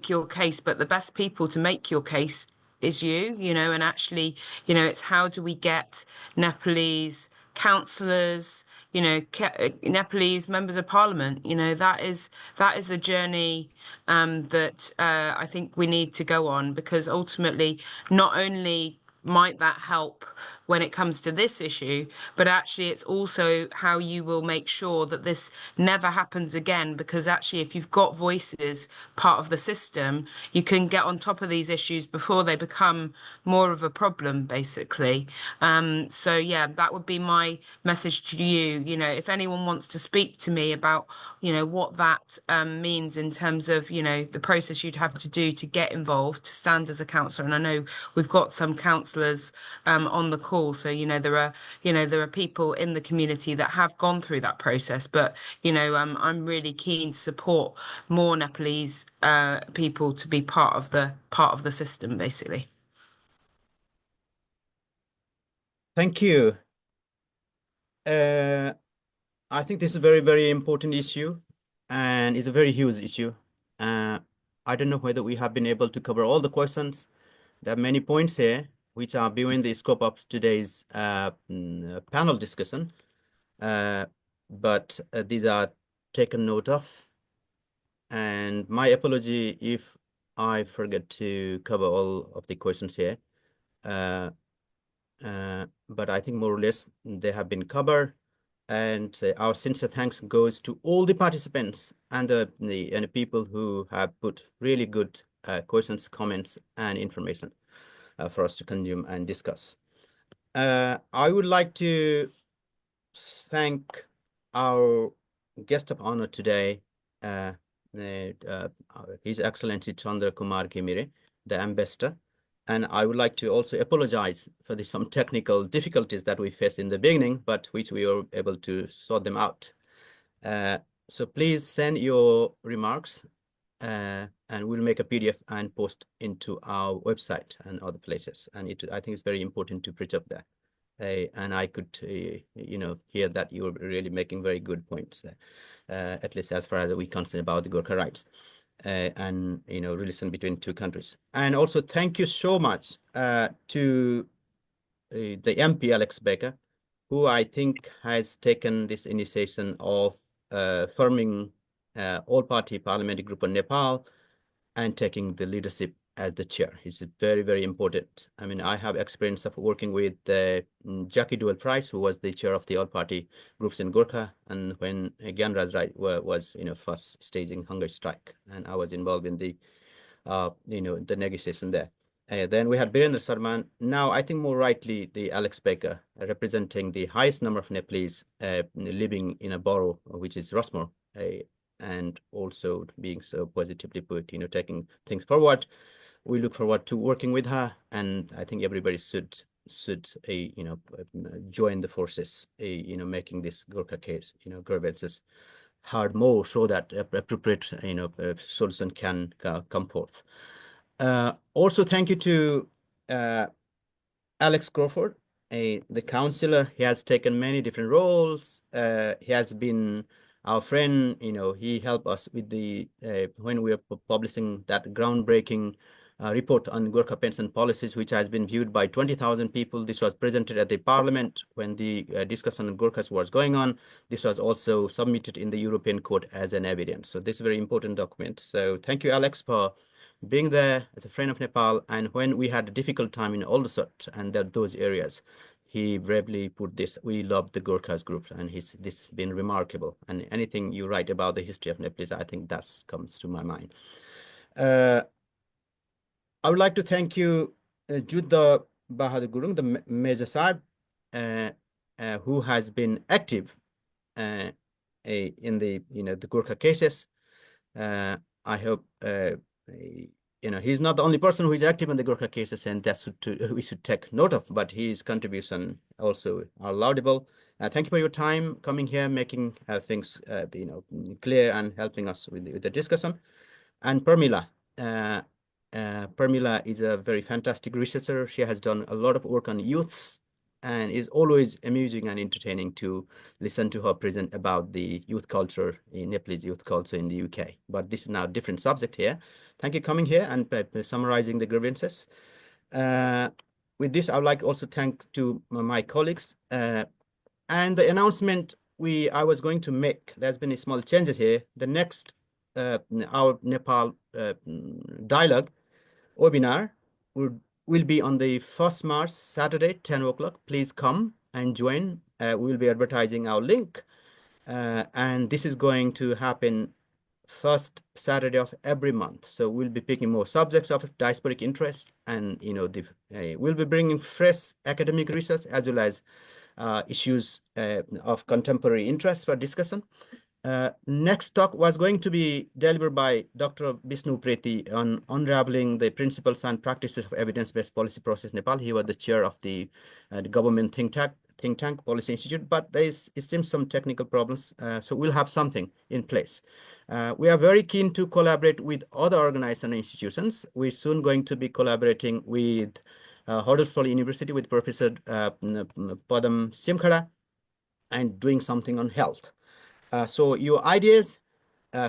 your case, but the best people to make your case is you, and actually, it's how do we get Nepalese councillors, Nepalese members of parliament, that is the journey that I think we need to go on, because ultimately, not only might that help when it comes to this issue, but actually it's also how you will make sure that this never happens again, because actually if you've got voices part of the system, you can get on top of these issues before they become more of a problem, basically. So yeah, that would be my message to you. If anyone wants to speak to me about what that means in terms of the process you'd have to do to get involved, to stand as a councillor, and I know we've got some councillors on the call, so there are people in the community that have gone through that process, but I'm really keen to support more Nepalese people to be part of the system, basically. Thank you. I think this is a very, very important issue, and it's a very huge issue. I don't know whether we have been able to cover all the questions. There are many points here which are beyond the scope of today's panel discussion, but these are taken note of. And my apology if I forget to cover all of the questions here. But I think more or less they have been covered. And our sincere thanks goes to all the participants and the people who have put really good questions, comments, and information for us to consume and discuss. I would like to thank our guest of honor today, His Excellency Chandra Kumar Kimire, the ambassador. And I would like to also apologize for some technical difficulties that we faced in the beginning, but which we were able to sort them out. So please send your remarks, and we'll make a PDF and post into our website and other places. And I think it's very important to preserve that. And I could, hear that you were really making very good points there, at least as far as we're concerned about the Gurkha rights and, relation between two countries. And also thank you so much to the MP Alex Baker, who I think has taken this initiation of forming all-party parliamentary group in Nepal and taking the leadership as the chair. It's very, very important. I mean, I have experience of working with Jackie Duell Price, who was the chair of the all-party groups in Gurkha, and when Gyanraj Rai was, first staging hunger strike, and I was involved in the, the negotiation there. Then we had Birendra Sarman. Now, I think more rightly, the Alex Baker, representing the highest number of Nepalese living in a borough, which is Rossmore, and also being so positively put, taking things forward. We look forward to working with her, and I think everybody should join the forces, making this Gurkha case, grievances hard more, so that appropriate, solution can come forth. Also, thank you to Alex Crawford, the counselor. He has taken many different roles. He has been our friend. He helped us with the when we were publishing that groundbreaking report on Gurkha pension policies, which has been viewed by 20,000 people. This was presented at the parliament when the discussion on Gurkhas was going on. This was also submitted in the European Court as an evidence. So this is a very important document. So thank you, Alex, for being there as a friend of Nepal. And when we had a difficult time in Aldershot and those areas, he bravely put this. We love the Gurkhas group, and this has been remarkable. And anything you write about the history of Nepal, I think that comes to my mind. I would like to thank you, Judha Bahadur Gurung, the Major Sahib, who has been active in the the Gurkha cases. I hope he's not the only person who is active in the Gurkha cases, and that's we should take note of. But his contribution also are laudable. Thank you for your time coming here, making things clear and helping us with the discussion. And Permila. Permila is a very fantastic researcher. She has done a lot of work on youths and is always amusing and entertaining to listen to her present about the youth culture, in Nepalese youth culture in the UK. But this is now a different subject here. Thank you for coming here and summarizing the grievances. With this, I would like also thank to my colleagues. And the announcement I was going to make, there's been a small changes here. The next our Nepal dialogue webinar will be on the 1st March, Saturday, 10 o'clock. Please come and join. We will be advertising our link. And this is going to happen first Saturday of every month. So we'll be picking more subjects of diasporic interest, and we'll be bringing fresh academic research as well as issues of contemporary interest for discussion. Next talk was going to be delivered by Dr. Vishnu Preti on unraveling the principles and practices of evidence-based policy process in Nepal. He was the chair of the government think tank Policy Institute, but it seems some technical problems, so we'll have something in place. We are very keen to collaborate with other organizations and institutions. We're soon going to be collaborating with Huddersfield University with Professor Padam Simkhara and doing something on health. So your ideas,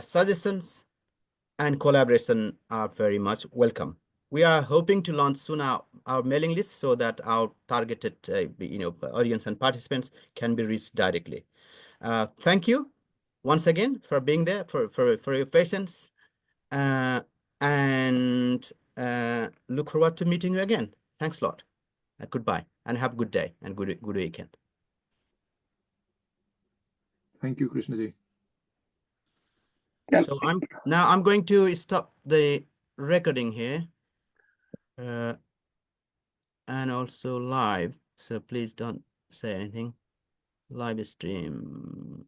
suggestions, and collaboration are very much welcome. We are hoping to launch soon our mailing list so that our targeted audience and participants can be reached directly. Thank you once again for being there, for your patience, and look forward to meeting you again. Thanks a lot. Goodbye, and have a good day and good weekend. Thank you, Krishnaji. So I'm going to stop the recording here, and also live. So please don't say anything. Live stream.